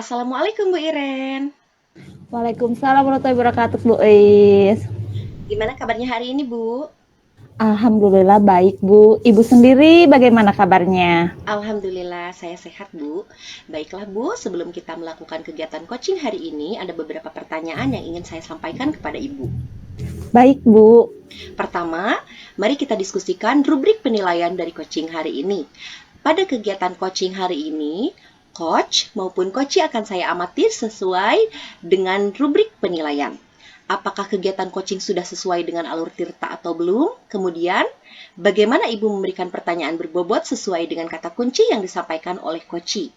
Assalamualaikum Bu Iren. Waalaikumsalam warahmatullahi wabarakatuh, Bu Is. Gimana kabarnya hari ini Bu? Alhamdulillah baik, Bu. Ibu sendiri bagaimana kabarnya? Alhamdulillah saya sehat Bu. Baiklah Bu, sebelum kita melakukan kegiatan coaching hari ini, ada beberapa pertanyaan yang ingin saya sampaikan kepada Ibu. Baik, Bu. Pertama, mari kita diskusikan rubrik penilaian dari coaching hari ini. Pada kegiatan coaching hari ini, coach maupun coachee akan saya amati sesuai dengan rubrik penilaian. Apakah kegiatan coaching sudah sesuai dengan alur tirta atau belum? Kemudian, bagaimana Ibu memberikan pertanyaan berbobot sesuai dengan kata kunci yang disampaikan oleh coachee?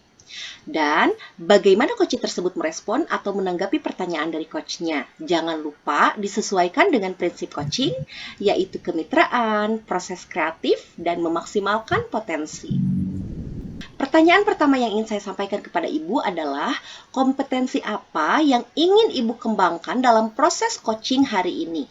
Dan bagaimana coachee tersebut merespon atau menanggapi pertanyaan dari coachnya? Jangan lupa disesuaikan dengan prinsip coaching, yaitu kemitraan, proses kreatif, dan memaksimalkan potensi. Pertanyaan pertama yang ingin saya sampaikan kepada Ibu adalah kompetensi apa yang ingin Ibu kembangkan dalam proses coaching hari ini?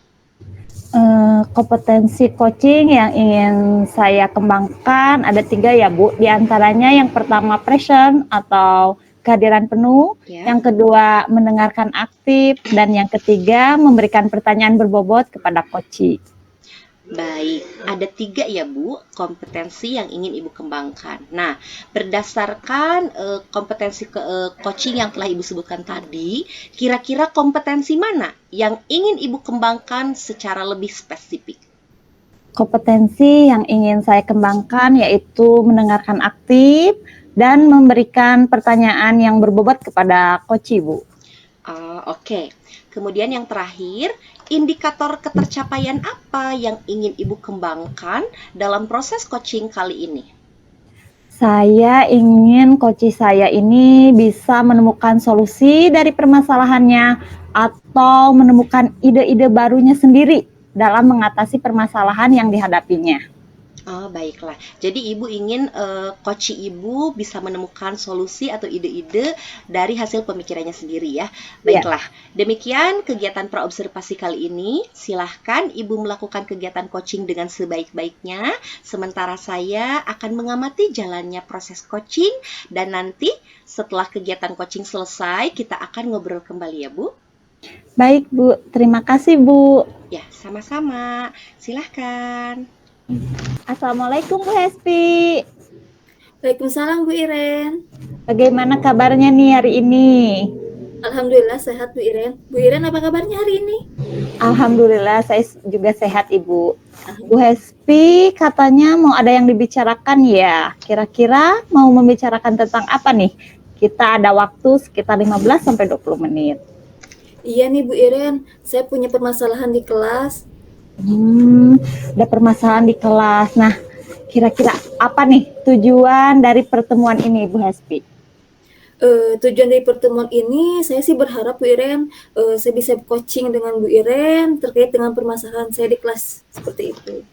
Kompetensi coaching yang ingin saya kembangkan ada 3 ya, Bu. Di antaranya yang pertama present atau kehadiran penuh, Ya. yang kedua mendengarkan aktif, dan yang ketiga memberikan pertanyaan berbobot kepada coachee. Baik, ada 3 ya Bu, kompetensi yang ingin Ibu kembangkan. Nah, berdasarkan kompetensi coaching yang telah Ibu sebutkan tadi, kira-kira kompetensi mana yang ingin Ibu kembangkan secara lebih spesifik? Kompetensi yang ingin saya kembangkan yaitu mendengarkan aktif dan memberikan pertanyaan yang berbobot kepada coachee, Bu. Oke. Kemudian yang terakhir, indikator ketercapaian apa yang ingin Ibu kembangkan dalam proses coaching kali ini? Saya ingin coachee saya ini bisa menemukan solusi dari permasalahannya atau menemukan ide-ide barunya sendiri dalam mengatasi permasalahan yang dihadapinya. Oh, baiklah. Jadi Ibu ingin coachee Ibu bisa menemukan solusi atau ide-ide dari hasil pemikirannya sendiri ya. Ya, Baiklah, demikian kegiatan praobservasi kali ini. Silahkan Ibu melakukan kegiatan coaching dengan sebaik-baiknya. Sementara saya akan mengamati jalannya proses coaching. Dan nanti setelah kegiatan coaching selesai, kita akan ngobrol kembali ya Bu. baik Bu. Terima kasih Bu. Ya, sama-sama. Silahkan. Assalamualaikum Bu Hesti. Waalaikumsalam Bu Iren. Bagaimana kabarnya nih hari ini? Alhamdulillah sehat Bu Iren. Bu Iren apa kabarnya hari ini? Alhamdulillah saya juga sehat Ibu. Bu Hesti katanya mau ada yang dibicarakan ya. Kira-kira mau membicarakan tentang apa nih? Kita ada waktu sekitar 15 sampai 20 menit. Iya nih Bu Iren, saya punya permasalahan di kelas. Ada permasalahan di kelas. Nah, kira-kira apa nih tujuan dari pertemuan ini Bu Hesti? Tujuan dari pertemuan ini saya sih berharap Bu Iren saya bisa coaching dengan Bu Iren terkait dengan permasalahan saya di kelas seperti itu.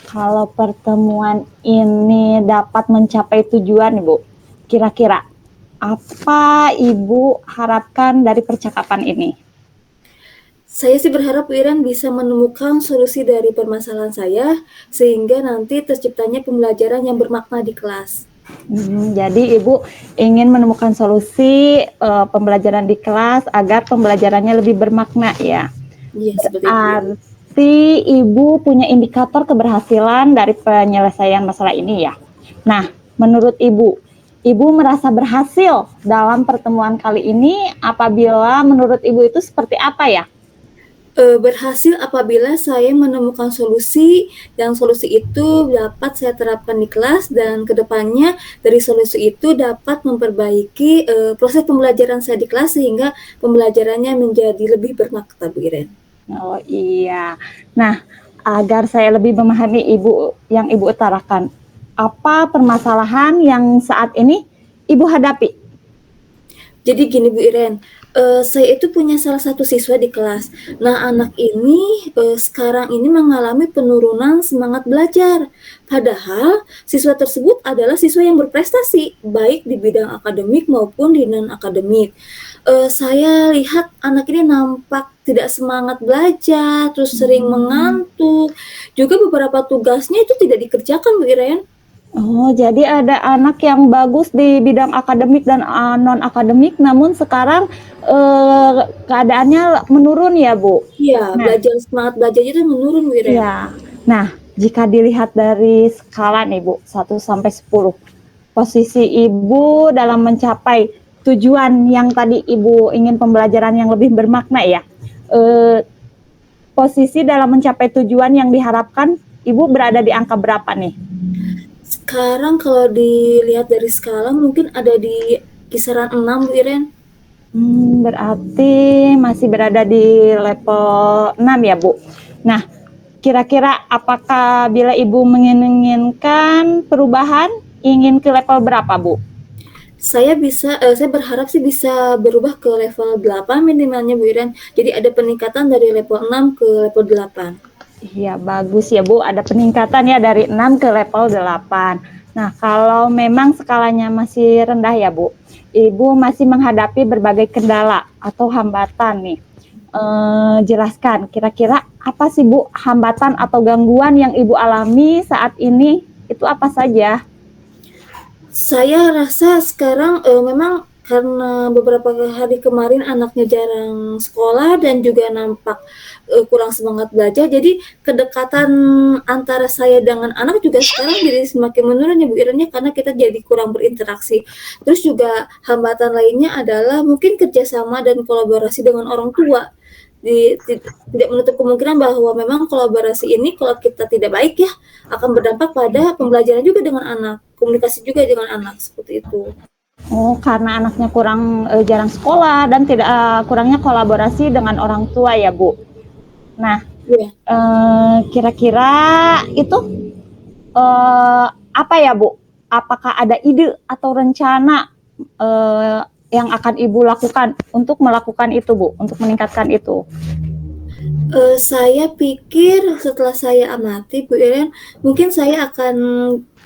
Kalau pertemuan ini dapat mencapai tujuan Ibu, kira-kira apa Ibu harapkan dari percakapan ini? Saya sih berharap Bu Iren bisa menemukan solusi dari permasalahan saya sehingga nanti terciptanya pembelajaran yang bermakna di kelas. Jadi Ibu ingin menemukan solusi pembelajaran di kelas agar pembelajarannya lebih bermakna ya. Iya, seperti itu. Berarti Ibu punya indikator keberhasilan dari penyelesaian masalah ini ya. Nah, menurut Ibu merasa berhasil dalam pertemuan kali ini apabila menurut Ibu itu seperti apa ya? Berhasil apabila saya menemukan solusi yang solusi itu dapat saya terapkan di kelas dan kedepannya dari solusi itu dapat memperbaiki proses pembelajaran saya di kelas sehingga pembelajarannya menjadi lebih bermakna Bu Iren. Oh iya. Nah, agar saya lebih memahami Ibu yang Ibu utarakan, apa permasalahan yang saat ini Ibu hadapi? Jadi gini Bu Iren, saya itu punya salah satu siswa di kelas. Nah anak ini sekarang ini mengalami penurunan semangat belajar. Padahal siswa tersebut adalah siswa yang berprestasi baik di bidang akademik maupun di non akademik. Saya lihat anak ini nampak tidak semangat belajar, terus sering mengantuk. Juga beberapa tugasnya itu tidak dikerjakan Bu Iren. Oh, jadi ada anak yang bagus di bidang akademik dan non-akademik, namun sekarang keadaannya menurun ya, Bu? Iya, Nah, semangat belajarnya itu menurun, Bu Iren. iya. Nah, jika dilihat dari skala nih, Bu, 1 sampai 10, posisi Ibu dalam mencapai tujuan yang tadi Ibu ingin pembelajaran yang lebih bermakna ya. Eh, Posisi dalam mencapai tujuan yang diharapkan, Ibu berada di angka berapa nih? Sekarang kalau dilihat dari skala mungkin ada di kisaran 6, Bu Iren. Berarti masih berada di level 6 ya, Bu. Nah, kira-kira apakah bila Ibu menginginkan perubahan, ingin ke level berapa, Bu? Saya berharap sih bisa berubah ke level 8 minimalnya, Bu Iren. Jadi ada peningkatan dari level 6 ke level 8. Iya, bagus ya, Bu. Ada peningkatan ya dari 6 ke level 8. Nah, kalau memang skalanya masih rendah ya, Bu, Ibu masih menghadapi berbagai kendala atau hambatan nih. Jelaskan kira-kira apa sih, Bu, hambatan atau gangguan yang Ibu alami saat ini itu apa saja? Saya rasa sekarang, memang karena beberapa hari kemarin anaknya jarang sekolah dan juga nampak, kurang semangat belajar, jadi kedekatan antara saya dengan anak juga sekarang jadi semakin menurun ya, Bu Iren, ya, karena kita jadi kurang berinteraksi. Terus juga hambatan lainnya adalah mungkin kerjasama dan kolaborasi dengan orang tua. Tidak menutup kemungkinan bahwa memang kolaborasi ini kalau kita tidak baik ya, akan berdampak pada pembelajaran juga dengan anak, komunikasi juga dengan anak, seperti itu. Oh, karena anaknya kurang jarang sekolah dan tidak kurangnya kolaborasi dengan orang tua ya, Bu. Nah, Iya. kira-kira itu apa ya, Bu? Apakah ada ide atau rencana yang akan Ibu lakukan untuk melakukan itu, Bu, untuk meningkatkan itu? Saya pikir setelah saya amati, Bu Iren, mungkin saya akan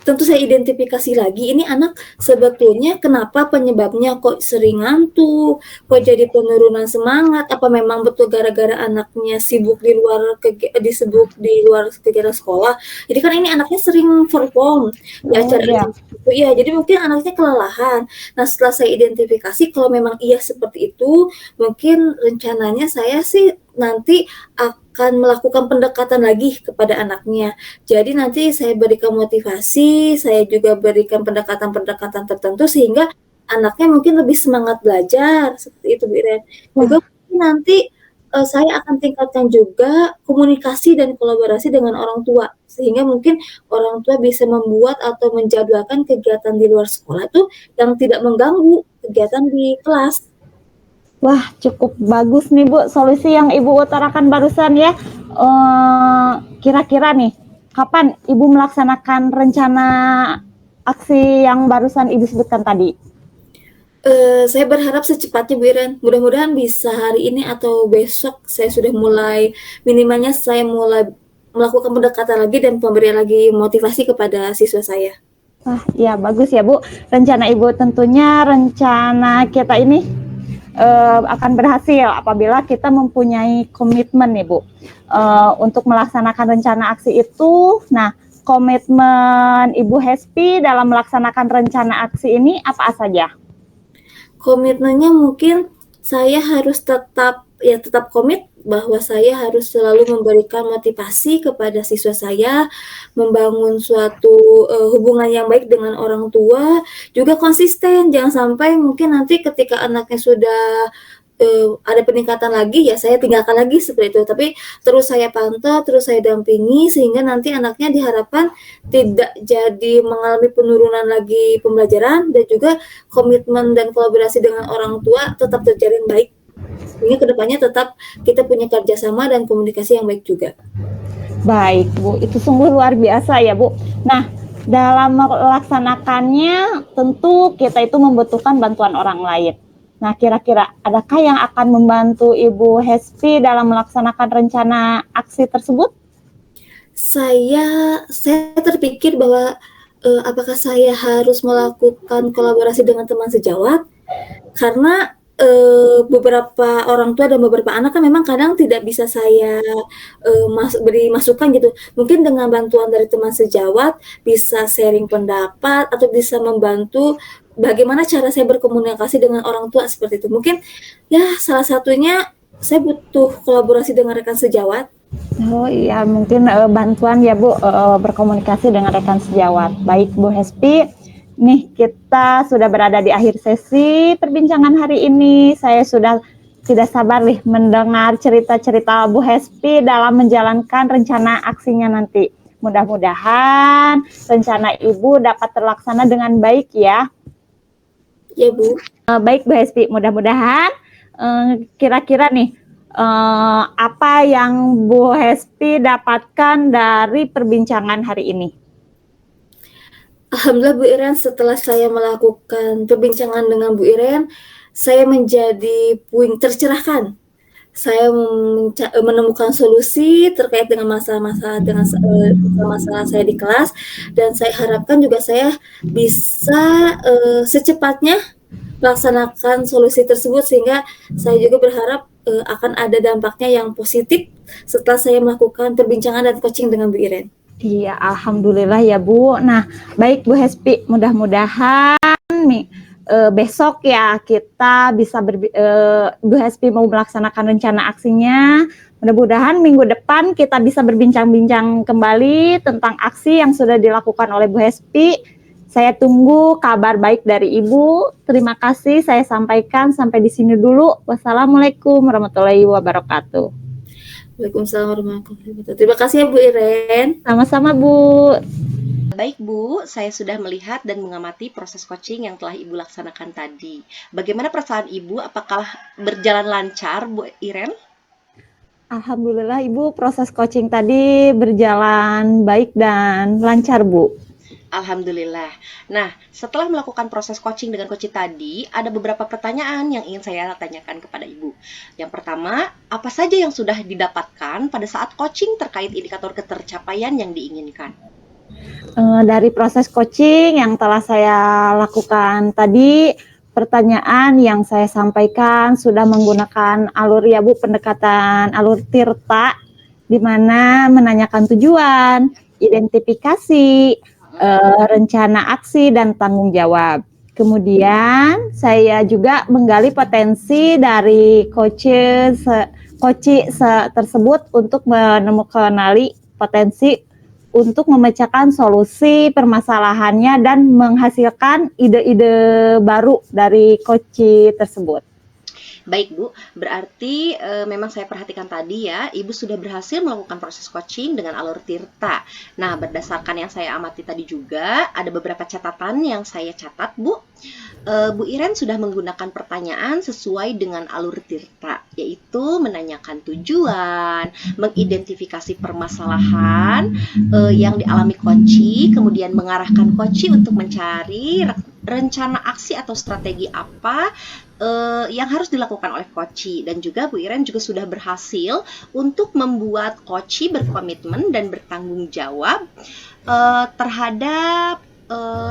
tentu saya identifikasi lagi, ini anak sebetulnya kenapa penyebabnya, kok sering ngantuk, kok jadi penurunan semangat, apa memang betul gara-gara anaknya sibuk di luar kegiatan sekolah. Jadi kan ini anaknya sering perform di Oh, acara-acara iya. tertentu iya, jadi mungkin anaknya kelelahan. Nah, setelah saya identifikasi kalau memang iya seperti itu, mungkin rencananya saya sih nanti akan melakukan pendekatan lagi kepada anaknya. Jadi nanti saya berikan motivasi, saya juga berikan pendekatan-pendekatan tertentu sehingga anaknya mungkin lebih semangat belajar, seperti itu, Bu Iren. Juga Wah, mungkin nanti, saya akan tingkatkan juga komunikasi dan kolaborasi dengan orang tua, sehingga mungkin orang tua bisa membuat atau menjadwalkan kegiatan di luar sekolah tuh yang tidak mengganggu kegiatan di kelas. wah, cukup bagus nih, Bu, solusi yang Ibu utarakan barusan ya. Kira-kira nih, kapan Ibu melaksanakan rencana aksi yang barusan Ibu sebutkan tadi? Saya berharap secepatnya, Bu Iren. Mudah-mudahan bisa hari ini atau besok saya sudah mulai minimalnya saya mulai melakukan pendekatan lagi dan pemberian lagi motivasi kepada siswa saya. Wah, iya bagus ya, Bu. Rencana Ibu tentunya rencana kita ini akan berhasil apabila kita mempunyai komitmen nih, Bu, untuk melaksanakan rencana aksi itu. Nah, komitmen Ibu Hespi dalam melaksanakan rencana aksi ini apa saja? Komitmennya mungkin saya harus tetap komit bahwa saya harus selalu memberikan motivasi kepada siswa saya, membangun suatu, hubungan yang baik dengan orang tua, juga konsisten, jangan sampai mungkin nanti ketika anaknya sudah, ada peningkatan lagi, ya saya tinggalkan lagi seperti itu. Tapi terus saya pantau, terus saya dampingi, sehingga nanti anaknya diharapkan tidak jadi mengalami penurunan lagi pembelajaran dan juga komitmen dan kolaborasi dengan orang tua tetap terjalin baik. Sehingga kedepannya tetap kita punya kerjasama dan komunikasi yang baik juga. Baik, Bu. Itu sungguh luar biasa ya, Bu. Nah, dalam melaksanakannya tentu kita itu membutuhkan bantuan orang lain. Nah, kira-kira adakah yang akan membantu Ibu Hespi dalam melaksanakan rencana aksi tersebut? Saya terpikir bahwa, apakah saya harus melakukan kolaborasi dengan teman sejawat? Karena beberapa orang tua dan beberapa anak kan memang kadang tidak bisa saya, beri masukan gitu. Mungkin dengan bantuan dari teman sejawat bisa sharing pendapat atau bisa membantu bagaimana cara saya berkomunikasi dengan orang tua seperti itu. Mungkin ya salah satunya saya butuh kolaborasi dengan rekan sejawat. Oh iya, mungkin bantuan ya Bu, berkomunikasi dengan rekan sejawat. Baik Bu Hespi, nih kita sudah berada di akhir sesi perbincangan hari ini. Saya sudah tidak sabar nih mendengar cerita-cerita Bu Hespi dalam menjalankan rencana aksinya nanti. Mudah-mudahan rencana Ibu dapat terlaksana dengan baik ya. Ya Bu. Baik Bu Hespi, mudah-mudahan kira-kira nih apa yang Bu Hespi dapatkan dari perbincangan hari ini? Alhamdulillah Bu Iren, setelah saya melakukan perbincangan dengan Bu Iren, saya menjadi tercerahkan. Saya menemukan solusi terkait dengan masalah-masalah masalah saya di kelas, dan saya harapkan juga saya bisa secepatnya melaksanakan solusi tersebut, sehingga saya juga berharap akan ada dampaknya yang positif setelah saya melakukan perbincangan dan coaching dengan Bu Iren. Iya, alhamdulillah ya Bu. Nah, baik Bu Hespi, mudah-mudahan nih besok ya kita bisa Bu Hespi mau melaksanakan rencana aksinya. Mudah-mudahan minggu depan kita bisa berbincang-bincang kembali tentang aksi yang sudah dilakukan oleh Bu Hespi. Saya tunggu kabar baik dari Ibu. Terima kasih saya sampaikan sampai di sini dulu. Wassalamualaikum warahmatullahi wabarakatuh. Waalaikumsalam warahmatullahi wabarakatuh. Terima kasih ya Bu Iren. Sama-sama Bu. Baik Bu, saya sudah melihat dan mengamati proses coaching yang telah Ibu laksanakan tadi. Bagaimana perasaan Ibu? Apakah berjalan lancar Bu Iren? Alhamdulillah Ibu, proses coaching tadi berjalan baik dan lancar Bu. Alhamdulillah. Nah, setelah melakukan proses coaching dengan coach tadi, ada beberapa pertanyaan yang ingin saya tanyakan kepada Ibu. Yang pertama, apa saja yang sudah didapatkan pada saat coaching terkait indikator ketercapaian yang diinginkan? Dari proses coaching yang telah saya lakukan tadi, pertanyaan yang saya sampaikan sudah menggunakan alur ya Bu, pendekatan alur Tirta, di mana menanyakan tujuan, identifikasi, rencana aksi dan tanggung jawab. Kemudian saya juga menggali potensi dari coach tersebut untuk menemukan potensi untuk memecahkan solusi permasalahannya dan menghasilkan ide-ide baru dari coach tersebut. Baik Bu, berarti memang saya perhatikan tadi ya, Ibu sudah berhasil melakukan proses coaching dengan alur Tirta. Nah, berdasarkan yang saya amati tadi juga, ada beberapa catatan yang saya catat Bu. Bu Iren sudah menggunakan pertanyaan sesuai dengan alur Tirta, yaitu menanyakan tujuan, mengidentifikasi permasalahan yang dialami coach, kemudian mengarahkan coach untuk mencari rencana aksi atau strategi apa yang harus dilakukan oleh coach, dan juga Bu Iren juga sudah berhasil untuk membuat coach berkomitmen dan bertanggung jawab terhadap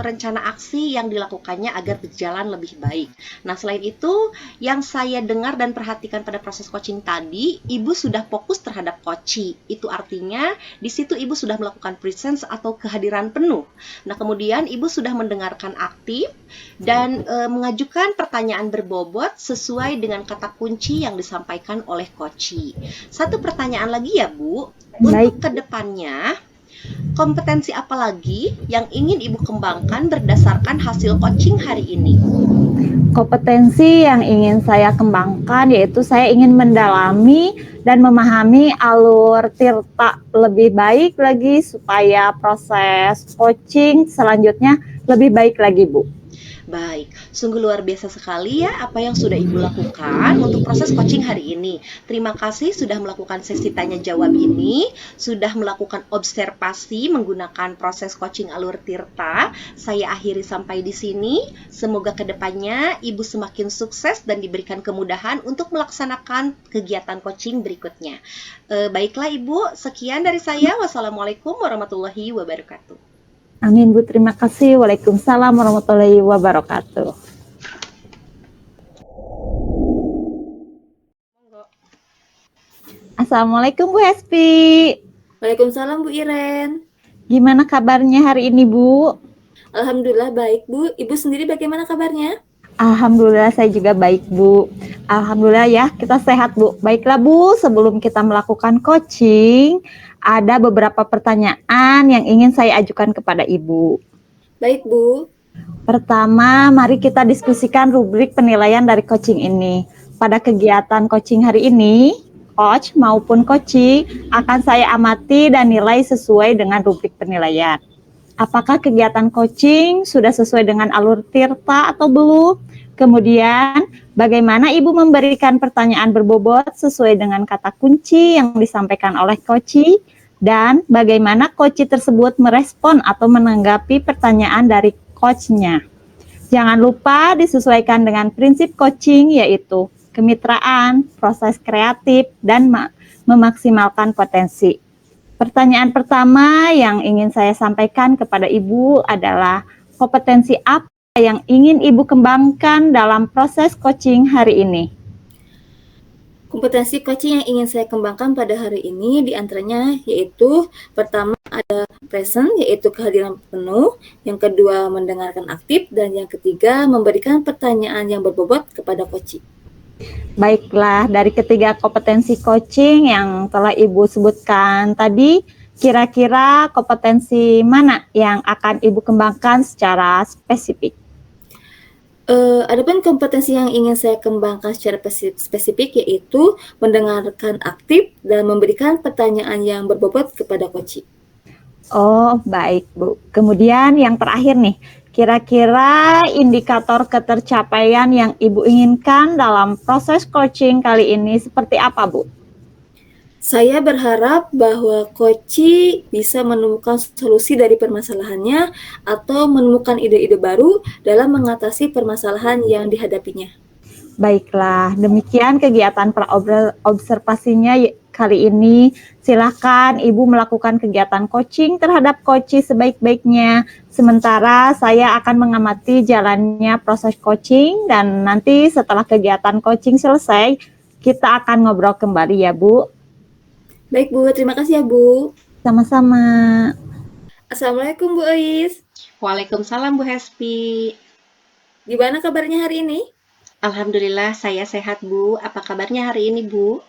rencana aksi yang dilakukannya agar berjalan lebih baik. Nah, selain itu, yang saya dengar dan perhatikan pada proses coaching tadi, Ibu sudah fokus terhadap coach. Itu artinya di situ Ibu sudah melakukan presence atau kehadiran penuh. Nah, kemudian Ibu sudah mendengarkan aktif dan mengajukan pertanyaan berbobot sesuai dengan kata kunci yang disampaikan oleh coach. Satu pertanyaan lagi ya, Bu. Untuk kedepannya, kompetensi apa lagi yang ingin Ibu kembangkan berdasarkan hasil coaching hari ini? Kompetensi yang ingin saya kembangkan yaitu saya ingin mendalami dan memahami alur Tirta lebih baik lagi supaya proses coaching selanjutnya lebih baik lagi Bu. Baik, sungguh luar biasa sekali ya apa yang sudah Ibu lakukan untuk proses coaching hari ini. Terima kasih sudah melakukan sesi tanya jawab ini, sudah melakukan observasi menggunakan proses coaching alur Tirta. Saya akhiri sampai di sini. Semoga kedepannya Ibu semakin sukses dan diberikan kemudahan untuk melaksanakan kegiatan coaching berikutnya. Baiklah Ibu, sekian dari saya. Wassalamualaikum warahmatullahi wabarakatuh. Amin Bu, terima kasih. Waalaikumsalam warahmatullahi wabarakatuh. Assalamualaikum Bu Hespi. Waalaikumsalam Bu Iren. Gimana kabarnya hari ini Bu? Alhamdulillah baik Bu. Ibu sendiri bagaimana kabarnya? Alhamdulillah saya juga baik Bu. Alhamdulillah ya kita sehat Bu. Baiklah Bu, sebelum kita melakukan coaching, ada beberapa pertanyaan yang ingin saya ajukan kepada Ibu. Baik Bu. Pertama, mari kita diskusikan rubrik penilaian dari coaching ini. Pada kegiatan coaching hari ini, coach maupun coaching akan saya amati dan nilai sesuai dengan rubrik penilaian. Apakah kegiatan coaching sudah sesuai dengan alur Tirta atau belum? Kemudian, bagaimana Ibu memberikan pertanyaan berbobot sesuai dengan kata kunci yang disampaikan oleh coaching? Dan bagaimana coach tersebut merespon atau menanggapi pertanyaan dari coach-nya. Jangan lupa disesuaikan dengan prinsip coaching, yaitu kemitraan, proses kreatif, dan memaksimalkan potensi. Pertanyaan pertama yang ingin saya sampaikan kepada Ibu adalah kompetensi apa yang ingin Ibu kembangkan dalam proses coaching hari ini? Kompetensi coaching yang ingin saya kembangkan pada hari ini diantaranya yaitu pertama ada present, yaitu kehadiran penuh, yang kedua mendengarkan aktif, dan yang ketiga memberikan pertanyaan yang berbobot kepada coaching. Baiklah, dari ketiga kompetensi coaching yang telah Ibu sebutkan tadi, kira-kira kompetensi mana yang akan Ibu kembangkan secara spesifik? Adapun kompetensi yang ingin saya kembangkan secara spesifik yaitu mendengarkan aktif dan memberikan pertanyaan yang berbobot kepada coaching. Oh, baik Bu. Kemudian yang terakhir nih, kira-kira indikator ketercapaian yang Ibu inginkan dalam proses coaching kali ini seperti apa Bu? Saya berharap bahwa coaching bisa menemukan solusi dari permasalahannya atau menemukan ide-ide baru dalam mengatasi permasalahan yang dihadapinya. Baiklah, demikian kegiatan praobservasinya kali ini. Silakan Ibu melakukan kegiatan coaching terhadap coaching sebaik-baiknya. Sementara saya akan mengamati jalannya proses coaching dan nanti setelah kegiatan coaching selesai, kita akan ngobrol kembali ya Bu. Baik Bu, terima kasih ya Bu. Sama-sama. Assalamualaikum Bu Ois. Waalaikumsalam Bu Hespi. Gimana kabarnya hari ini? Alhamdulillah saya sehat Bu. Apa kabarnya hari ini Bu?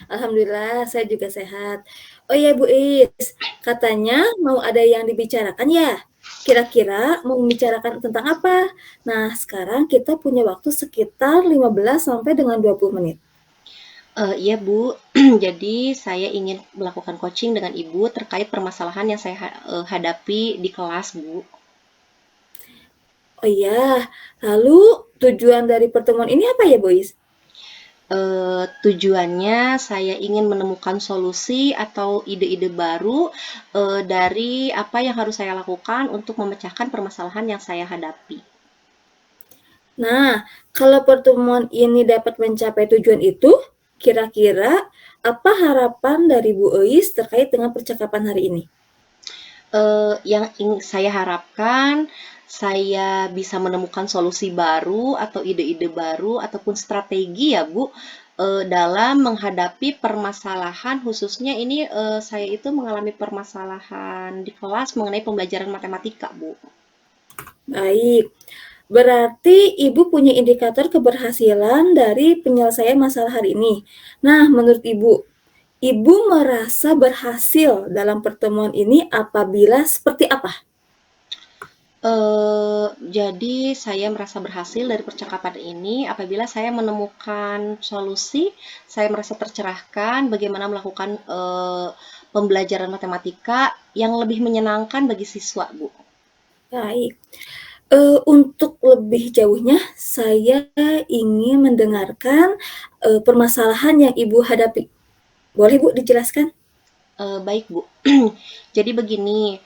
Alhamdulillah saya juga sehat. Oh iya Bu Is, katanya mau ada yang dibicarakan ya? Kira-kira mau membicarakan tentang apa? Nah, sekarang kita punya waktu sekitar 15 sampai dengan 20 menit. Iya Bu, jadi saya ingin melakukan coaching dengan Ibu terkait permasalahan yang saya hadapi di kelas Bu. Oh iya, lalu tujuan dari pertemuan ini apa ya Bu Is? Tujuannya saya ingin menemukan solusi atau ide-ide baru dari apa yang harus saya lakukan untuk memecahkan permasalahan yang saya hadapi. Nah, kalau pertemuan ini dapat mencapai tujuan itu, kira-kira apa harapan dari Bu Ois terkait dengan percakapan hari ini? Yang saya harapkan saya bisa menemukan solusi baru atau ide-ide baru ataupun strategi ya Bu dalam menghadapi permasalahan khususnya ini saya itu mengalami permasalahan di kelas mengenai pembelajaran matematika Bu. Baik, berarti Ibu punya indikator keberhasilan dari penyelesaian masalah hari ini. Nah, menurut Ibu, Ibu merasa berhasil dalam pertemuan ini apabila seperti apa? Jadi saya merasa berhasil dari percakapan ini apabila saya menemukan solusi, saya merasa tercerahkan bagaimana melakukan pembelajaran matematika yang lebih menyenangkan bagi siswa, Bu. Baik. Untuk lebih jauhnya, saya ingin mendengarkan permasalahan yang Ibu hadapi. Boleh Bu dijelaskan? Baik, Bu. Jadi begini,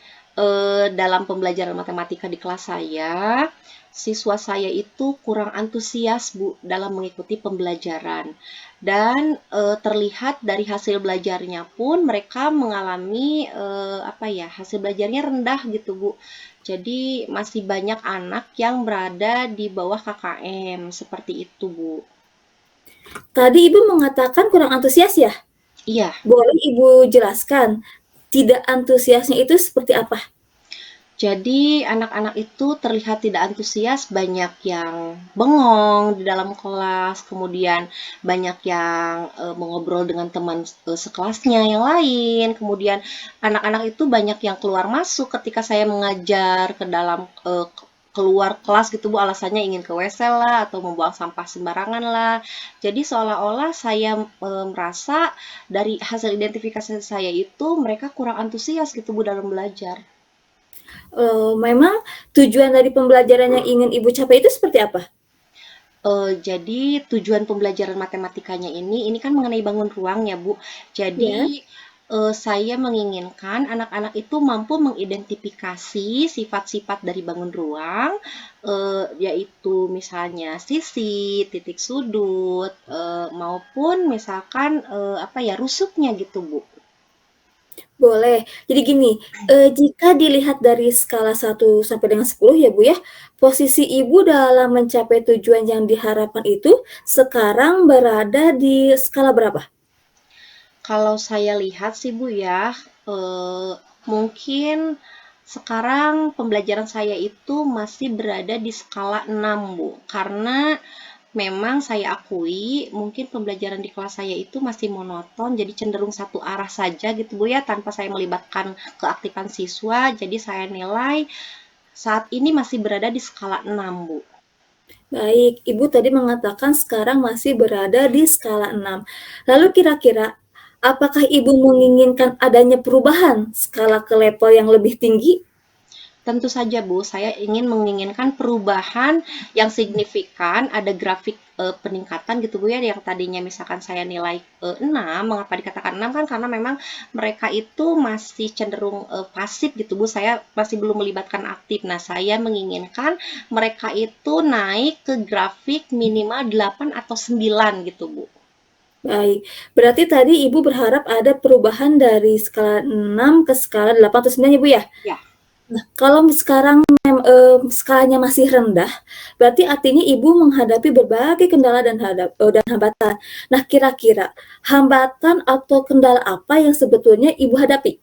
dalam pembelajaran matematika di kelas saya, siswa saya itu kurang antusias, Bu, dalam mengikuti pembelajaran. Dan terlihat dari hasil belajarnya pun mereka mengalami hasil belajarnya rendah gitu, Bu. Jadi masih banyak anak yang berada di bawah KKM seperti itu, Bu. Tadi Ibu mengatakan kurang antusias ya? Iya. Boleh Ibu jelaskan, tidak antusiasnya itu seperti apa? Jadi anak-anak itu terlihat tidak antusias, banyak yang bengong di dalam kelas, kemudian banyak yang mengobrol dengan teman sekelasnya yang lain, kemudian anak-anak itu banyak yang keluar masuk ketika saya mengajar ke dalam keluar kelas gitu Bu, alasannya ingin ke WC lah atau membuang sampah sembarangan lah. Jadi seolah-olah saya merasa dari hasil identifikasi saya itu mereka kurang antusias gitu Bu dalam belajar. Memang tujuan dari pembelajaran yang ingin Ibu capai itu seperti apa? Jadi tujuan pembelajaran matematikanya ini kan mengenai bangun ruang ya, Bu. Jadi, Ya. saya menginginkan anak-anak itu mampu mengidentifikasi sifat-sifat dari bangun ruang, yaitu misalnya sisi, titik sudut, maupun misalkan, apa ya, rusuknya gitu, Bu. Boleh. Jadi gini, jika dilihat dari skala 1 sampai dengan 10 ya, Bu, ya, posisi Ibu dalam mencapai tujuan yang diharapkan itu sekarang berada di skala berapa? Kalau saya lihat sih Bu ya, mungkin sekarang pembelajaran saya itu masih berada di skala 6 Bu. Karena memang saya akui mungkin pembelajaran di kelas saya itu masih monoton, jadi cenderung satu arah saja gitu Bu ya, tanpa saya melibatkan keaktifan siswa. Jadi saya nilai saat ini masih berada di skala 6 Bu. Baik, Ibu tadi mengatakan sekarang masih berada di skala 6. Lalu kira-kira apakah Ibu menginginkan adanya perubahan skala ke level yang lebih tinggi? Tentu saja Bu, saya menginginkan perubahan yang signifikan, ada grafik peningkatan gitu Bu ya, yang tadinya misalkan saya nilai 6, mengapa dikatakan 6 kan karena memang mereka itu masih cenderung pasif gitu Bu, saya masih belum melibatkan aktif. Nah, saya menginginkan mereka itu naik ke grafik minimal 8 atau 9 gitu Bu. Baik, berarti tadi Ibu berharap ada perubahan dari skala 6 ke skala 8 atau 9 ya, Bu, ya? Ya. Nah, kalau sekarang skalanya masih rendah, berarti artinya Ibu menghadapi berbagai kendala dan hambatan. Nah, kira-kira hambatan atau kendala apa yang sebetulnya Ibu hadapi?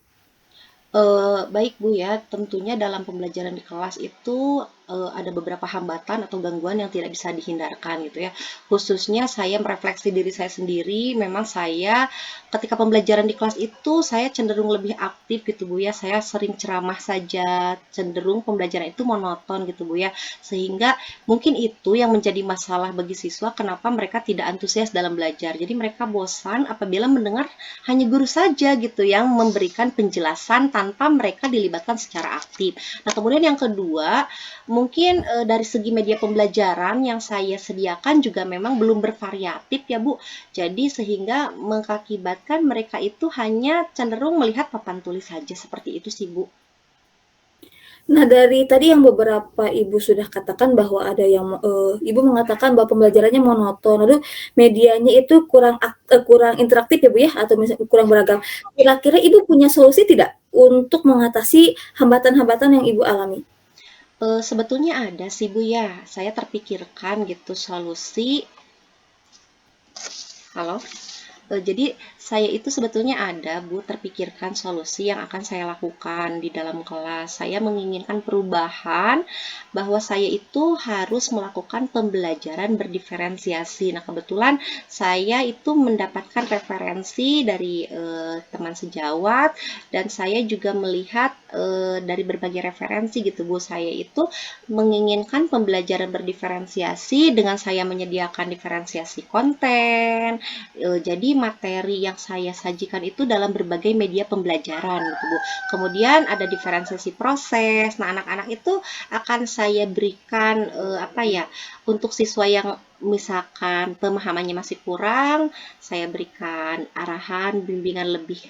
Baik Bu ya, tentunya dalam pembelajaran di kelas itu ada beberapa hambatan atau gangguan yang tidak bisa dihindarkan gitu ya. Khususnya saya merefleksi diri saya sendiri, memang saya ketika pembelajaran di kelas itu saya cenderung lebih aktif gitu Bu ya. Saya sering ceramah saja, cenderung pembelajaran itu monoton gitu Bu ya. Sehingga mungkin itu yang menjadi masalah bagi siswa kenapa mereka tidak antusias dalam belajar. Jadi mereka bosan apabila mendengar hanya guru saja gitu yang memberikan penjelasan tanpa mereka dilibatkan secara aktif. Nah, kemudian yang kedua, mungkin dari segi media pembelajaran yang saya sediakan juga memang belum bervariatif ya Bu. Jadi sehingga mengakibatkan mereka itu hanya cenderung melihat papan tulis saja seperti itu sih Bu. Nah, dari tadi yang beberapa Ibu sudah katakan bahwa ada yang Ibu mengatakan bahwa pembelajarannya monoton, lalu medianya itu kurang interaktif ya, Bu, ya, atau kurang beragam. Kira-kira Ibu punya solusi tidak untuk mengatasi hambatan-hambatan yang Ibu alami? Sebetulnya ada sih Bu ya, saya terpikirkan gitu solusi. Halo? Jadi saya itu sebetulnya ada Bu, terpikirkan solusi yang akan saya lakukan di dalam kelas. Saya menginginkan perubahan bahwa saya itu harus melakukan pembelajaran berdiferensiasi. Nah, kebetulan saya itu mendapatkan referensi dari teman sejawat dan saya juga melihat dari berbagai referensi gitu Bu. Saya itu menginginkan pembelajaran berdiferensiasi dengan saya menyediakan diferensiasi konten. Jadi materi yang saya sajikan itu dalam berbagai media pembelajaran gitu Bu. Kemudian ada diferensiasi proses. Nah, anak-anak itu akan saya berikan apa ya, untuk siswa yang misalkan pemahamannya masih kurang, saya berikan arahan, bimbingan lebih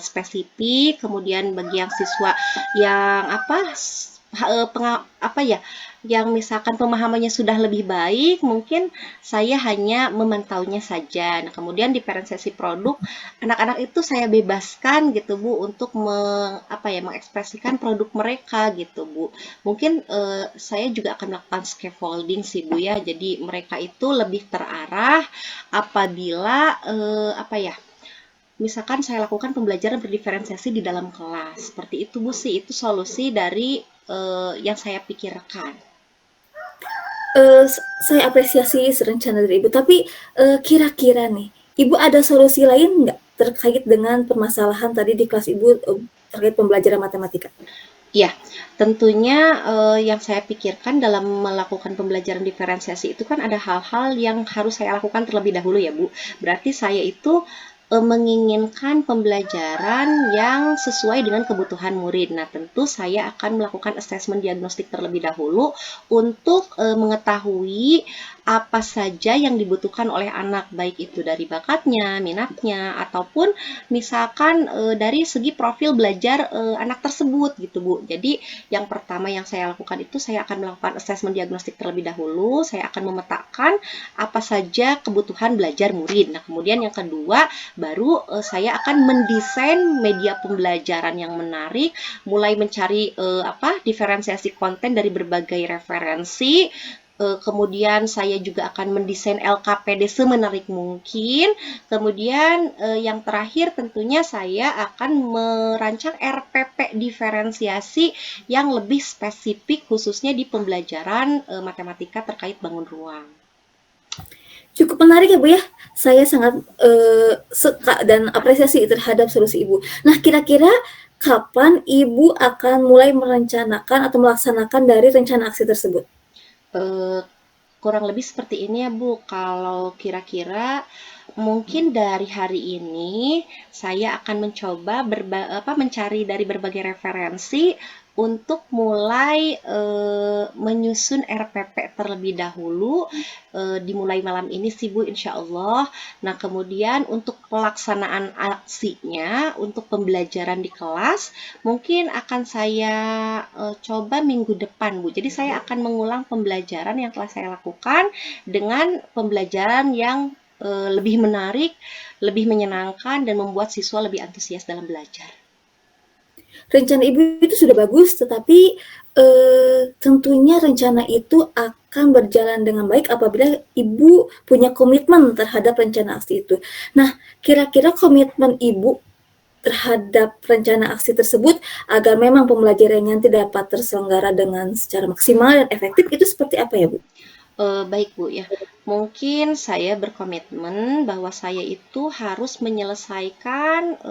spesifik. Kemudian bagi yang siswa yang apa ya, yang misalkan pemahamannya sudah lebih baik, mungkin saya hanya memantaunya saja. Nah, kemudian diferensiasi produk, anak-anak itu saya bebaskan gitu Bu untuk mengekspresikan produk mereka gitu Bu. Mungkin saya juga akan melakukan scaffolding sih Bu ya. Jadi mereka itu lebih terarah apabila misalkan saya lakukan pembelajaran berdiferensiasi di dalam kelas. Seperti itu Bu sih, itu solusi dari yang saya pikirkan. Saya apresiasi rencana dari Ibu, tapi kira-kira nih, Ibu ada solusi lain nggak terkait dengan permasalahan tadi di kelas Ibu terkait pembelajaran matematika? Ya, tentunya yang saya pikirkan dalam melakukan pembelajaran diferensiasi itu kan ada hal-hal yang harus saya lakukan terlebih dahulu ya Bu. Berarti saya itu menginginkan pembelajaran yang sesuai dengan kebutuhan murid. Nah, tentu saya akan melakukan asesmen diagnostik terlebih dahulu untuk mengetahui apa saja yang dibutuhkan oleh anak, baik itu dari bakatnya, minatnya, ataupun misalkan dari segi profil belajar anak tersebut gitu Bu. Jadi yang pertama yang saya lakukan itu saya akan melakukan asesmen diagnostik terlebih dahulu, saya akan memetakan apa saja kebutuhan belajar murid. Nah, kemudian yang kedua baru saya akan mendesain media pembelajaran yang menarik, mulai mencari diferensiasi konten dari berbagai referensi. Kemudian saya juga akan mendesain LKPD semenarik mungkin. Kemudian yang terakhir tentunya saya akan merancang RPP diferensiasi yang lebih spesifik khususnya di pembelajaran matematika terkait bangun ruang. Cukup menarik ya Bu ya, saya sangat suka dan apresiasi terhadap solusi Ibu. Nah, kira-kira kapan Ibu akan mulai merencanakan atau melaksanakan dari rencana aksi tersebut? Kurang lebih seperti ini ya Bu, kalau kira-kira mungkin dari hari ini saya akan mencoba mencari dari berbagai referensi untuk mulai menyusun RPP terlebih dahulu, dimulai malam ini sih Bu insya Allah. Nah kemudian untuk pelaksanaan aksinya, untuk pembelajaran di kelas, mungkin akan saya coba minggu depan Bu. Jadi saya akan mengulang pembelajaran yang telah saya lakukan dengan pembelajaran yang lebih menarik, lebih menyenangkan, dan membuat siswa lebih antusias dalam belajar. Rencana Ibu itu sudah bagus, tetapi tentunya rencana itu akan berjalan dengan baik apabila Ibu punya komitmen terhadap rencana aksi itu. Nah, kira-kira komitmen Ibu terhadap rencana aksi tersebut agar memang pembelajarannya dapat terselenggara dengan secara maksimal dan efektif itu seperti apa ya Bu? Baik Bu ya, mungkin saya berkomitmen bahwa saya itu harus menyelesaikan